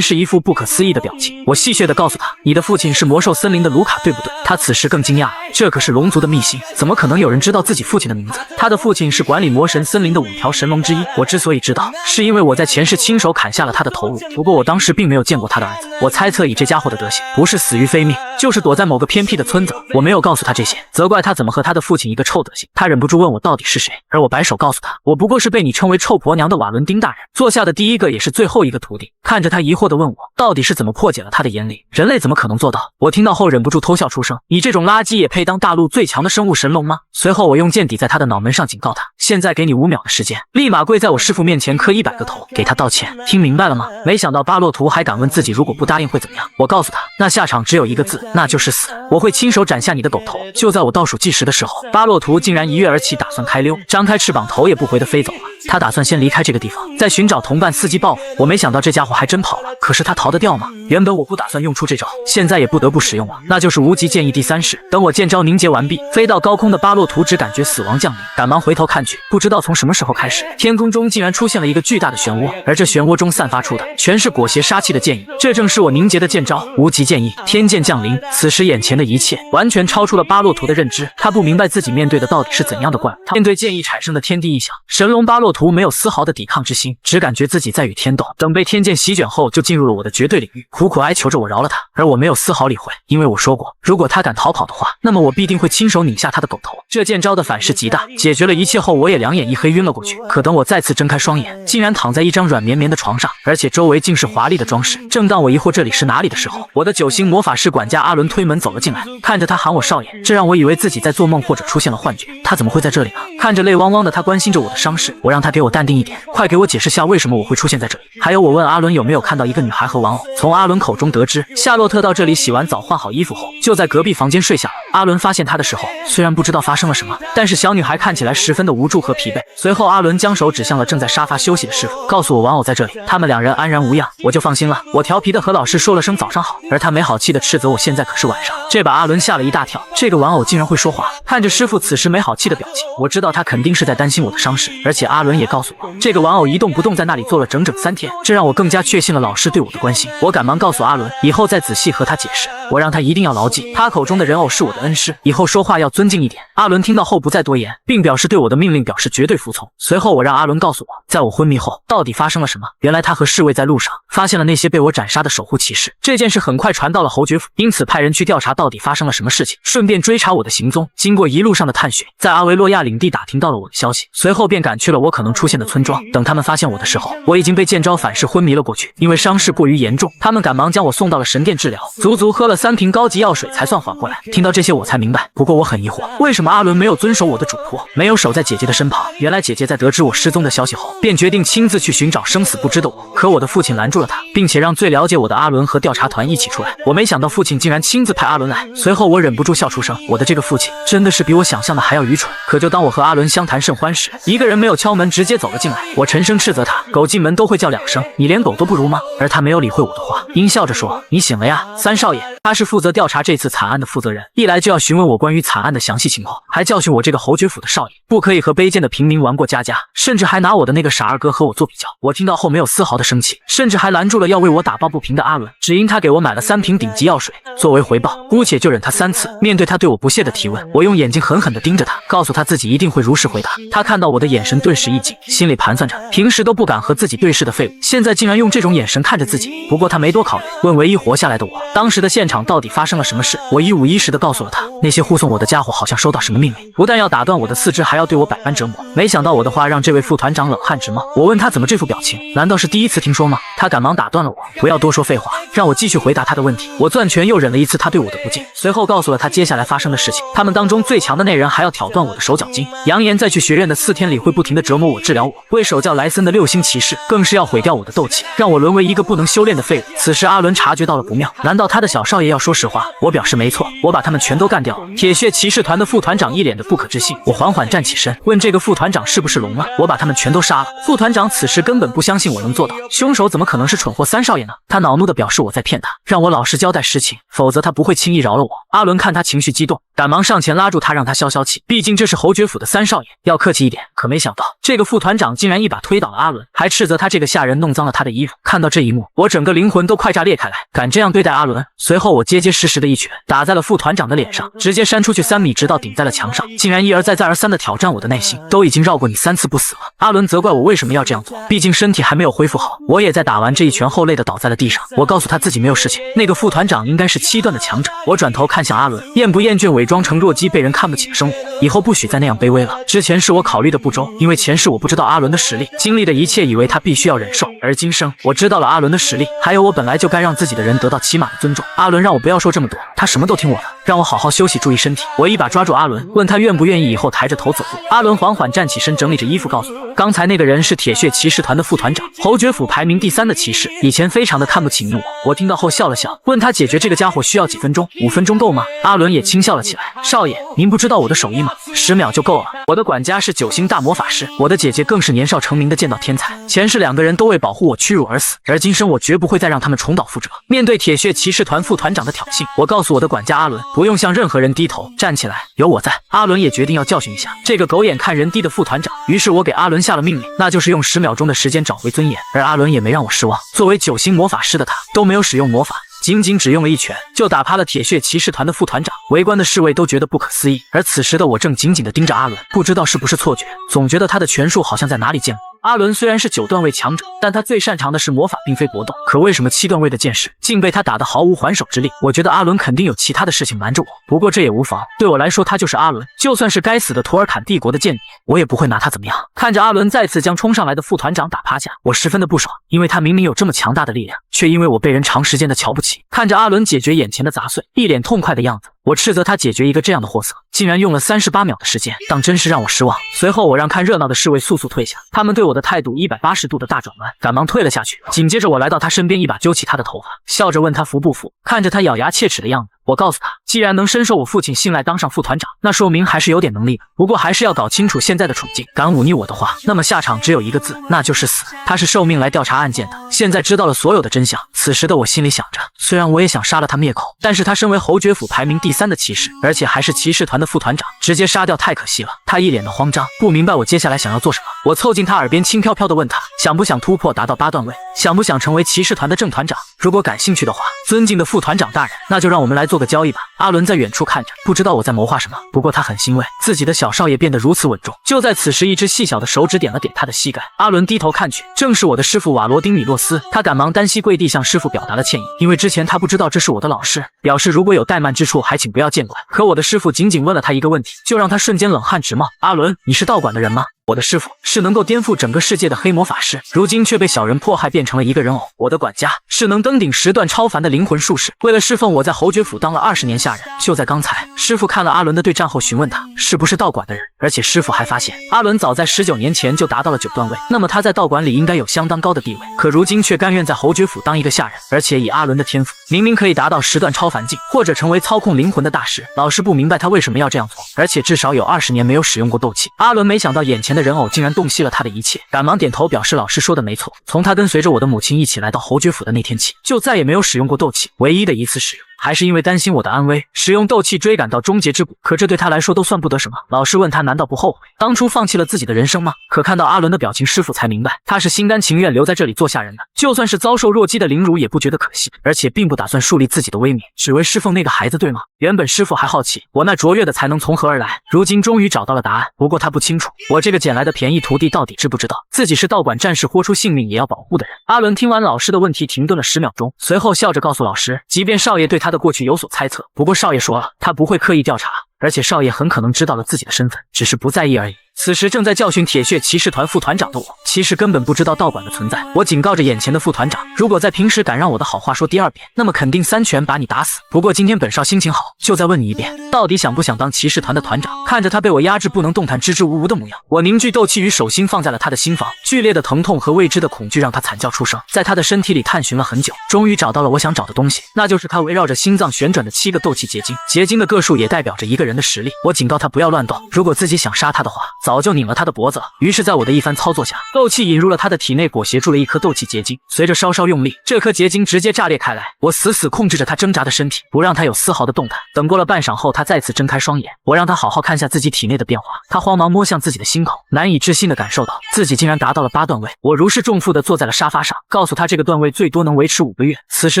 是一副不可思议的表情。我戏谑地告诉他，你的父亲是魔兽森林的卢卡，对不对？他此时更惊讶了，这可是龙族的秘辛，怎么可能有人知道自己父亲的名字？他的父亲是管理魔神森林的5条神龙之一，我之所以知道，是因为我在前世亲手砍下了他的头颅。不过我当时并没有见过他的儿子，我猜测以这家伙的德行，不是死于非命，就是躲在某个偏僻的村子。我没有告诉他这些，责怪他怎么和他的父亲一个臭德行。他忍不住问我到底是谁，而我摆手告诉他，我不过是被你称为臭婆娘的瓦伦丁大人做下的第一个也是最后一个徒弟。看着他疑惑地问我到底是怎么破解了他的言灵，人类怎么可能做到？我听到后忍不住偷笑出声，你这种垃圾也配当大陆最强的生物神龙吗？随后我用剑抵在他的脑门上警告他，现在给你5秒的时间，立马跪在我师父面前磕100个头，给他道歉，听明白了吗？没想到巴洛图还敢问自己如果不答应会怎么样。我告诉他，那下场只有一个字，那就是死，我会亲手斩下你的狗头。就在我倒数计时的时候，巴洛图竟然一跃而起，打算开溜，张开翅膀头也不回地飞走了。他打算先离开这个地方，再寻找同伴伺机报复。我没想到这家伙还真跑了，可是他逃得掉吗？原本我不打算用出这招，现在也不得不使用了，那就是无极剑意第3式。等我剑招凝结完毕，飞到高空的巴洛图只感觉死亡降临，赶忙回头看去，不知道从什么时候开始，天空中竟然出现了一个巨大的漩涡，而这漩涡中散发出的全是裹挟杀气的剑意，这正是我凝结的剑招无极剑意，天剑降临。此时眼前的一切完全超出了巴洛图的认知，他不明白自己面对的到底是怎样的怪物。他面对剑意产生的天地异象，神龙巴洛图没有丝毫的抵抗之心，只感觉自己在与天斗。等被天剑席卷后，就进入了我的绝对领域，苦苦哀求着我饶了他，而我没有丝毫理会，因为我说过，如果他敢逃跑的话，那么我必定会亲手拧下他的狗头。这剑招的反噬极大，解决了一切后，我也两眼一黑晕了过去。可等我再次睁开双眼，竟然躺在一张软绵绵的床上，而且周围尽是华丽的装饰。正当我疑惑这里是哪里的时候，我的9星魔法师管家阿伦推门走了进来，看着他喊我少爷，这让我以为自己在做梦或者出现了幻觉。他怎么会在这里呢？看着泪汪汪的他关心着我的伤势，我让他给我淡定一点，快给我解释下为什么我会出现在这里。还有我问阿伦有没有看到一个女孩和玩偶，从阿伦口中得知夏洛特到这里洗完澡换好衣服后，就在隔壁房间睡下了。阿伦发现她的时候，虽然不知道发生了什么，但是小女孩看起来十分的无助和疲惫。随后阿伦将手指向了正在沙发休息的师傅，告诉我玩偶在这里，他们两人安然无恙，我就放心了。我调皮的和老师说了声早上好，而他没好气的斥责我现在可是晚上，这把阿伦吓了一大跳，这个玩偶竟然会说话。看着师傅此时没好气的表情，我知道他肯定是在担心我的伤势，而且阿伦也告诉我，这个玩偶一动不动在那里坐了整整3天，这让我更加确信了老师对我的关心。我赶忙告诉阿伦，以后再仔细和他解释，我让他一定要牢记，他口中的人偶是我的恩师，以后说话要尊敬一点。阿伦听到后不再多言，并表示对我的命令表示绝对服从。随后我让阿伦告诉我，在我昏迷后到底发生了什么。原来他和侍卫在路上发现了那些被我斩杀的守护骑士，这件事很快传到了侯爵府，因此派人去调查到底发生了什么事情，顺便追查我的行踪。经过一路上的探寻，在阿维洛亚领地打听到了我的消息，随后便赶去了我可能出现的村庄。等他们发现我的时候，我已经被见招反噬昏迷了过去，因为伤势过于严重，他们赶忙将我送到了神殿治疗，足足喝了3瓶高级药水才算缓过来。听到这些我才明白，不过我很疑惑，为什么阿伦没有遵守我的嘱托，没有守在姐姐的身旁。原来姐姐在得知我失踪的消息后，便决定亲自去寻找生死不知的我，可我的父亲拦住了他，并且让最了解我的阿伦和调查团一起出来。我没想到父亲竟然亲自派阿伦来，随后我忍不住笑出声，我的这个父亲真的是比我想象的还要愚蠢。可就当我和阿伦相谈甚欢时，一个人没有敲门直接走了进来，我沉声斥责他，狗进门都会叫2声，你连狗都不如吗？而他没有理会我的话，阴笑着说，你醒了呀，三少爷。他是负责调查这次惨案的负责人，一来就要询问我关于惨案的详细情况，还教训我这个侯爵府的少爷不可以和卑贱的平民玩过家家，甚至还拿我的那个傻二哥和我做比较。我听到后没有丝毫的生气，甚至还拦住了要为我打抱不平的阿伦，只因他给我买了3瓶顶级药水作为回报，姑且就忍他3次。面对他对我不屑的提问，我用眼睛狠狠地盯着他，告诉他自己一定会如实回答。他看到我的眼神顿时一紧，心里盘算着，平时都不敢和自己对视的废物，现在竟然用这种眼神看着自己。不过他没多考虑，问唯一活下来的我，当时的现场到底发生了什么事。我一五一十地告诉了他，那些护送我的家伙好像收到什么命令，不但要打断我的四肢，还要对我百般折磨。没想到我的话让这位副团长冷汗直冒。我问他怎么这副表情，难道是第一次听说吗？他赶忙打断了我，不要多说废话，让我继续回答他的问题。我攥拳又忍了一次他对我的不敬，随后告诉了他接下来发生的事情。他们当中最强的那人还要挑断我的手脚筋，扬言在去学院的4天里会不停地折磨我治疗我。为首叫莱森的6星骑士更是要毁掉我的斗气，让我沦为一个不能修炼的废物。此时阿伦察觉到了不妙，难道他的小少爷要说实话？我表示没错，我把他们全都干掉了。铁血骑士团的副团长一脸的不可置信，我缓缓站起身，问这个副团长是不是聋了？我把他们全都杀了。副团长此时根本不相信我能做到，凶手怎么可能是蠢货三少爷呢？他恼怒地表示我在骗他，让我老实交代实情，否则他不会轻易饶了我。阿伦看他情绪激动，赶忙上前拉住他，让他消消气，毕竟这是侯爵府的三少爷，要客气一点。可没想到这个副团长竟然一把推倒了阿伦，还斥责他这个下人弄脏了他的衣服。看到这一幕，我整个灵魂都快炸裂开来，敢这样对待阿伦？随后我结结实实的一拳打在了副团长的脸上，直接扇出去3米，直到顶在了墙上。竟然一而再再而三的挑战我的耐心，都已经绕过你3次不死了。阿伦责怪我为什么要这样做，毕竟身体还没有恢复好。我也在打完这一拳后累得倒在了地上。我告诉他自己没有事情，那个副团长应该是7段的强者。我转头看向阿伦，厌不厌倦伪装成弱鸡被人看不起的生活？以后不许再那样卑微了。之前是我考虑的不周，因为前世我不知道阿伦的实力，经历的一切以为他必须要忍受，而今生我知道了阿伦的实力，还有我本来就该让自己的人得到起码的尊重。阿伦让我不要说这么多，他什么都听我的，让我好好休息，注意身体。我一把抓住阿伦，问他愿不愿意以后抬着头走路。阿伦缓缓站起身，整理着衣服，告诉我，刚才那个人是铁血骑士团的副团长，侯爵府排名第3的骑士，以前非常的看不起你我。我听到后笑了笑，问他解决这个家伙需要几分钟？5分钟够吗？阿伦也轻笑了起来，少爷，您不知道我的手艺吗？10秒就够了。我的管家是9星大魔法师，我的姐姐更是年少成名的剑道天才，前世2个人都为保护我屈辱而死，而今生我绝不会再让他们重蹈覆辙。面对铁血骑士团副团长的挑衅，我告诉我的管家阿伦，不用向任何人低头，站起来，有我在。阿伦也决定要教训一下这个狗眼看人低的副团长，于是我给阿伦下了命令，那就是用10秒钟的时间找回尊严。而阿伦也没让我失望，作为9星魔法师的他都没有使用魔法，仅只用了一拳就打趴了铁血骑士团的副团长。围观的侍卫都觉得不可思议，而此时的我正紧紧地盯着阿伦，不知道是不是错觉，总觉得他的拳术好像在哪里见过。阿伦虽然是9段位强者，但他最擅长的是魔法，并非搏斗。可为什么7段位的剑士竟被他打得毫无还手之力？我觉得阿伦肯定有其他的事情瞒着我，不过这也无妨，对我来说他就是阿伦，就算是该死的图尔坎帝国的间谍，我也不会拿他怎么样。看着阿伦再次将冲上来的副团长打趴下，我十分的不爽，因为他明明有这么强大的力量，却因为我被人长时间的瞧不起。看着阿伦解决眼前的杂碎，一脸痛快的样子，我斥责他解决一个这样的货色，竟然用了38秒的时间，当真是让我失望。随后我让看热闹的侍卫速速退下，他们对我的态度180度的大转弯，赶忙退了下去。紧接着我来到他身边，一把揪起他的头发，笑着问他服不服。看着他咬牙切齿的样子，我告诉他，既然能深受我父亲信赖当上副团长，那说明还是有点能力的。不过还是要搞清楚现在的处境，敢忤逆我的话，那么下场只有一个字，那就是死。他是受命来调查案件的，现在知道了所有的真相。此时的我心里想着，虽然我也想杀了他灭口，但是他身为侯爵府排名第3的骑士，而且还是骑士团的副团长，直接杀掉太可惜了。他一脸的慌张，不明白我接下来想要做什么。我凑近他耳边轻飘飘的问他，想不想突破达到8段位，想不想成为骑士团的正团长？如果感兴趣的话，尊敬的副团长大人，那就让我们来做个交易吧。阿伦在远处看着，不知道我在谋划什么，不过他很欣慰，自己的小少爷变得如此稳重。就在此时，一只细小的手指点了点他的膝盖，阿伦低头看去，正是我的师傅瓦罗丁米洛斯。他赶忙单膝跪地向师傅表达了歉意，因为之前他不知道这是我的老师，表示如果有怠慢之处还请不要见怪。可我的师傅仅仅问了他一个问题，就让他瞬间冷汗直冒。阿伦，你是道馆的人吗？我的师傅是能够颠覆整个世界的黑魔法师，如今却被小人迫害变成了一个人偶。我的管家是能登顶10段超凡的灵魂术士，为了侍奉我在侯爵府当了20年下人。就在刚才，师傅看了阿伦的对战后询问他是不是道馆的人，而且师傅还发现阿伦早在19年前就达到了9段位，那么他在道馆里应该有相当高的地位，可如今却甘愿在侯爵府当一个下人，而且以阿伦的天赋，明明可以达到10段超凡境，或者成为操控灵魂的大师。老师不明白他为什么要这样做，而且至少有20年没有使用过斗气。阿伦没想到眼前的人偶竟然洞悉了他的一切，赶忙点头表示老师说的没错，从他跟随着我的母亲一起来到侯爵府的那天起，就再也没有使用过斗气，唯一的一次使用还是因为担心我的安危，使用斗气追赶到终结之谷，可这对他来说都算不得什么。老师问他难道不后悔当初放弃了自己的人生吗？可看到阿伦的表情，师傅才明白他是心甘情愿留在这里做下人的，就算是遭受弱鸡的凌辱也不觉得可惜，而且并不打算树立自己的威名，只为侍奉那个孩子，对吗？原本师傅还好奇我那卓越的才能从何而来，如今终于找到了答案。不过他不清楚我这个捡来的便宜徒弟到底知不知道自己是道馆战士，豁出性命也要保护的人。阿伦听完老师的问题停顿了10秒钟，随后笑着告诉老师，即便少爷对他的过去有所猜测，不过少爷说了，他不会刻意调查，而且少爷很可能知道了自己的身份，只是不在意而已。此时正在教训铁血骑士团副团长的我，其实根本不知道道馆的存在。我警告着眼前的副团长，如果在平时敢让我的好话说第2遍，那么肯定3拳把你打死。不过今天本少心情好，就再问你一遍，到底想不想当骑士团的团长？看着他被我压制不能动弹、支支吾吾的模样，我凝聚斗气与手心放在了他的心房，剧烈的疼痛和未知的恐惧让他惨叫出声。在他的身体里探寻了很久，终于找到了我想找的东西，那就是他围绕着心脏旋转的7个斗气结晶，结晶的个数也代表着一个人的实力。我警告他不要乱动，如果自己想杀他的话，早就拧了他的脖子了。于是在我的一番操作下，斗气引入了他的体内，裹挟住了一颗斗气结晶，随着稍稍用力，这颗结晶直接炸裂开来。我死死控制着他挣扎的身体，不让他有丝毫的动弹。等过了半晌后，他再次睁开双眼，我让他好好看下自己体内的变化。他慌忙摸向自己的心口，难以置信地感受到自己竟然达到了8段位。我如释重负地坐在了沙发上，告诉他这个段位最多能维持5个月。此时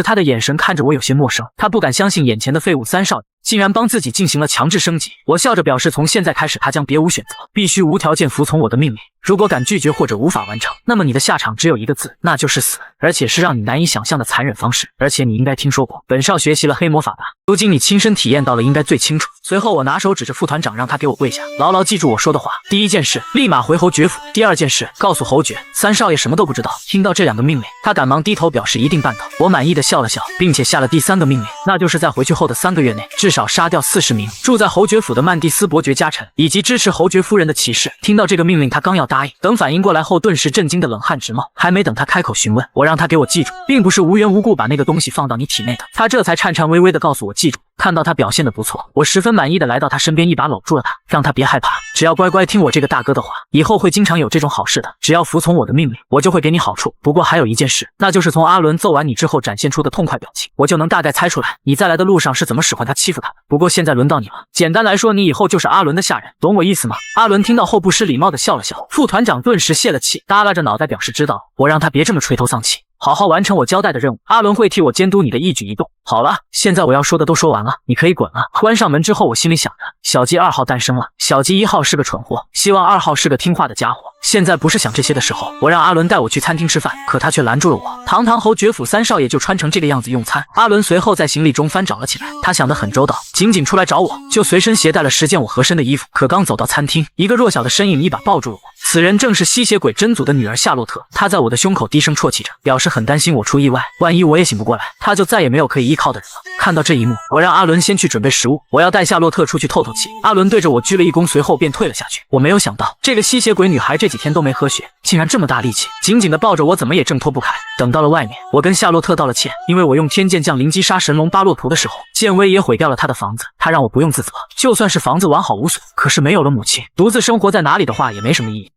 他的眼神看着我有些陌生，他不敢相信眼前的废物3少爷竟然帮自己进行了强制升级。我笑着表示，从现在开始他将别无选择，必须无条件服从我的命令。如果敢拒绝或者无法完成，那么你的下场只有一个字，那就是死，而且是让你难以想象的残忍方式。而且你应该听说过，本少学习了黑魔法吧？如今你亲身体验到了，应该最清楚。随后我拿手指着副团长，让他给我跪下，牢牢记住我说的话。第一件事，立马回侯爵府；第二件事，告诉侯爵3少爷什么都不知道。听到这2个命令，他赶忙低头表示一定办到。我满意的笑了笑，并且下了第3个命令，那就是在回去后的3个月内，至少杀掉40名住在侯爵府的曼蒂斯伯爵家臣以及支持侯爵夫人的骑士。听到这个命令，他刚要答应，等反应过来后，顿时震惊的冷汗直冒。还没等他开口询问，我让他给我记住，并不是无缘无故把那个东西放到你体内的。他这才颤颤巍巍的告诉我记住。看到他表现的不错，我十分满意的来到他身边，一把搂住了他，让他别害怕，只要乖乖听我这个大哥的话，以后会经常有这种好事的。只要服从我的命令，我就会给你好处。不过还有一件事，那就是从阿伦揍完你之后展现出的痛快表情，我就能大概猜出来你在来的路上是怎么使唤他欺负他的。不过现在轮到你了，简单来说，你以后就是阿伦的下人，懂我意思吗？阿伦听到后不失礼貌的笑了笑，副团长顿时泄了气，耷拉着脑袋表示知道。我让他别这么垂头丧气，好好完成我交代的任务，阿伦会替我监督你的一举一动。好了，现在我要说的都说完了，你可以滚了。关上门之后，我心里想着，小鸡2号诞生了，小鸡1号是个蠢货，希望2号是个听话的家伙。现在不是想这些的时候，我让阿伦带我去餐厅吃饭，可他却拦住了我。堂堂侯爵府3少爷就穿成这个样子用餐。阿伦随后在行李中翻找了起来，他想得很周到，仅仅出来找我就随身携带了10件我合身的衣服。可刚走到餐厅，一个弱小的身影一把抱住了我，此人正是吸血鬼真祖的女儿夏洛特。她在我的胸口低声啜泣着，表示很担心我出意外，万一我也醒不过来，她就再也没有可以依靠的人了。看到这一幕，我让阿伦先去准备食物，我要带夏洛特出去透透气。阿伦对着我鞠了一躬，随后便退了下去。我没有想到这个吸血鬼女孩这几天都没喝血，竟然这么大力气，紧紧地抱着我，怎么也挣脱不开。等到了外面，我跟夏洛特道了歉，因为我用天剑降临击杀神龙巴洛图的时候，剑威也毁掉了他的房子。他让我不用自责，就算是房子完好无损，可是没有了母亲，独自生活在哪里的话也没什么意义。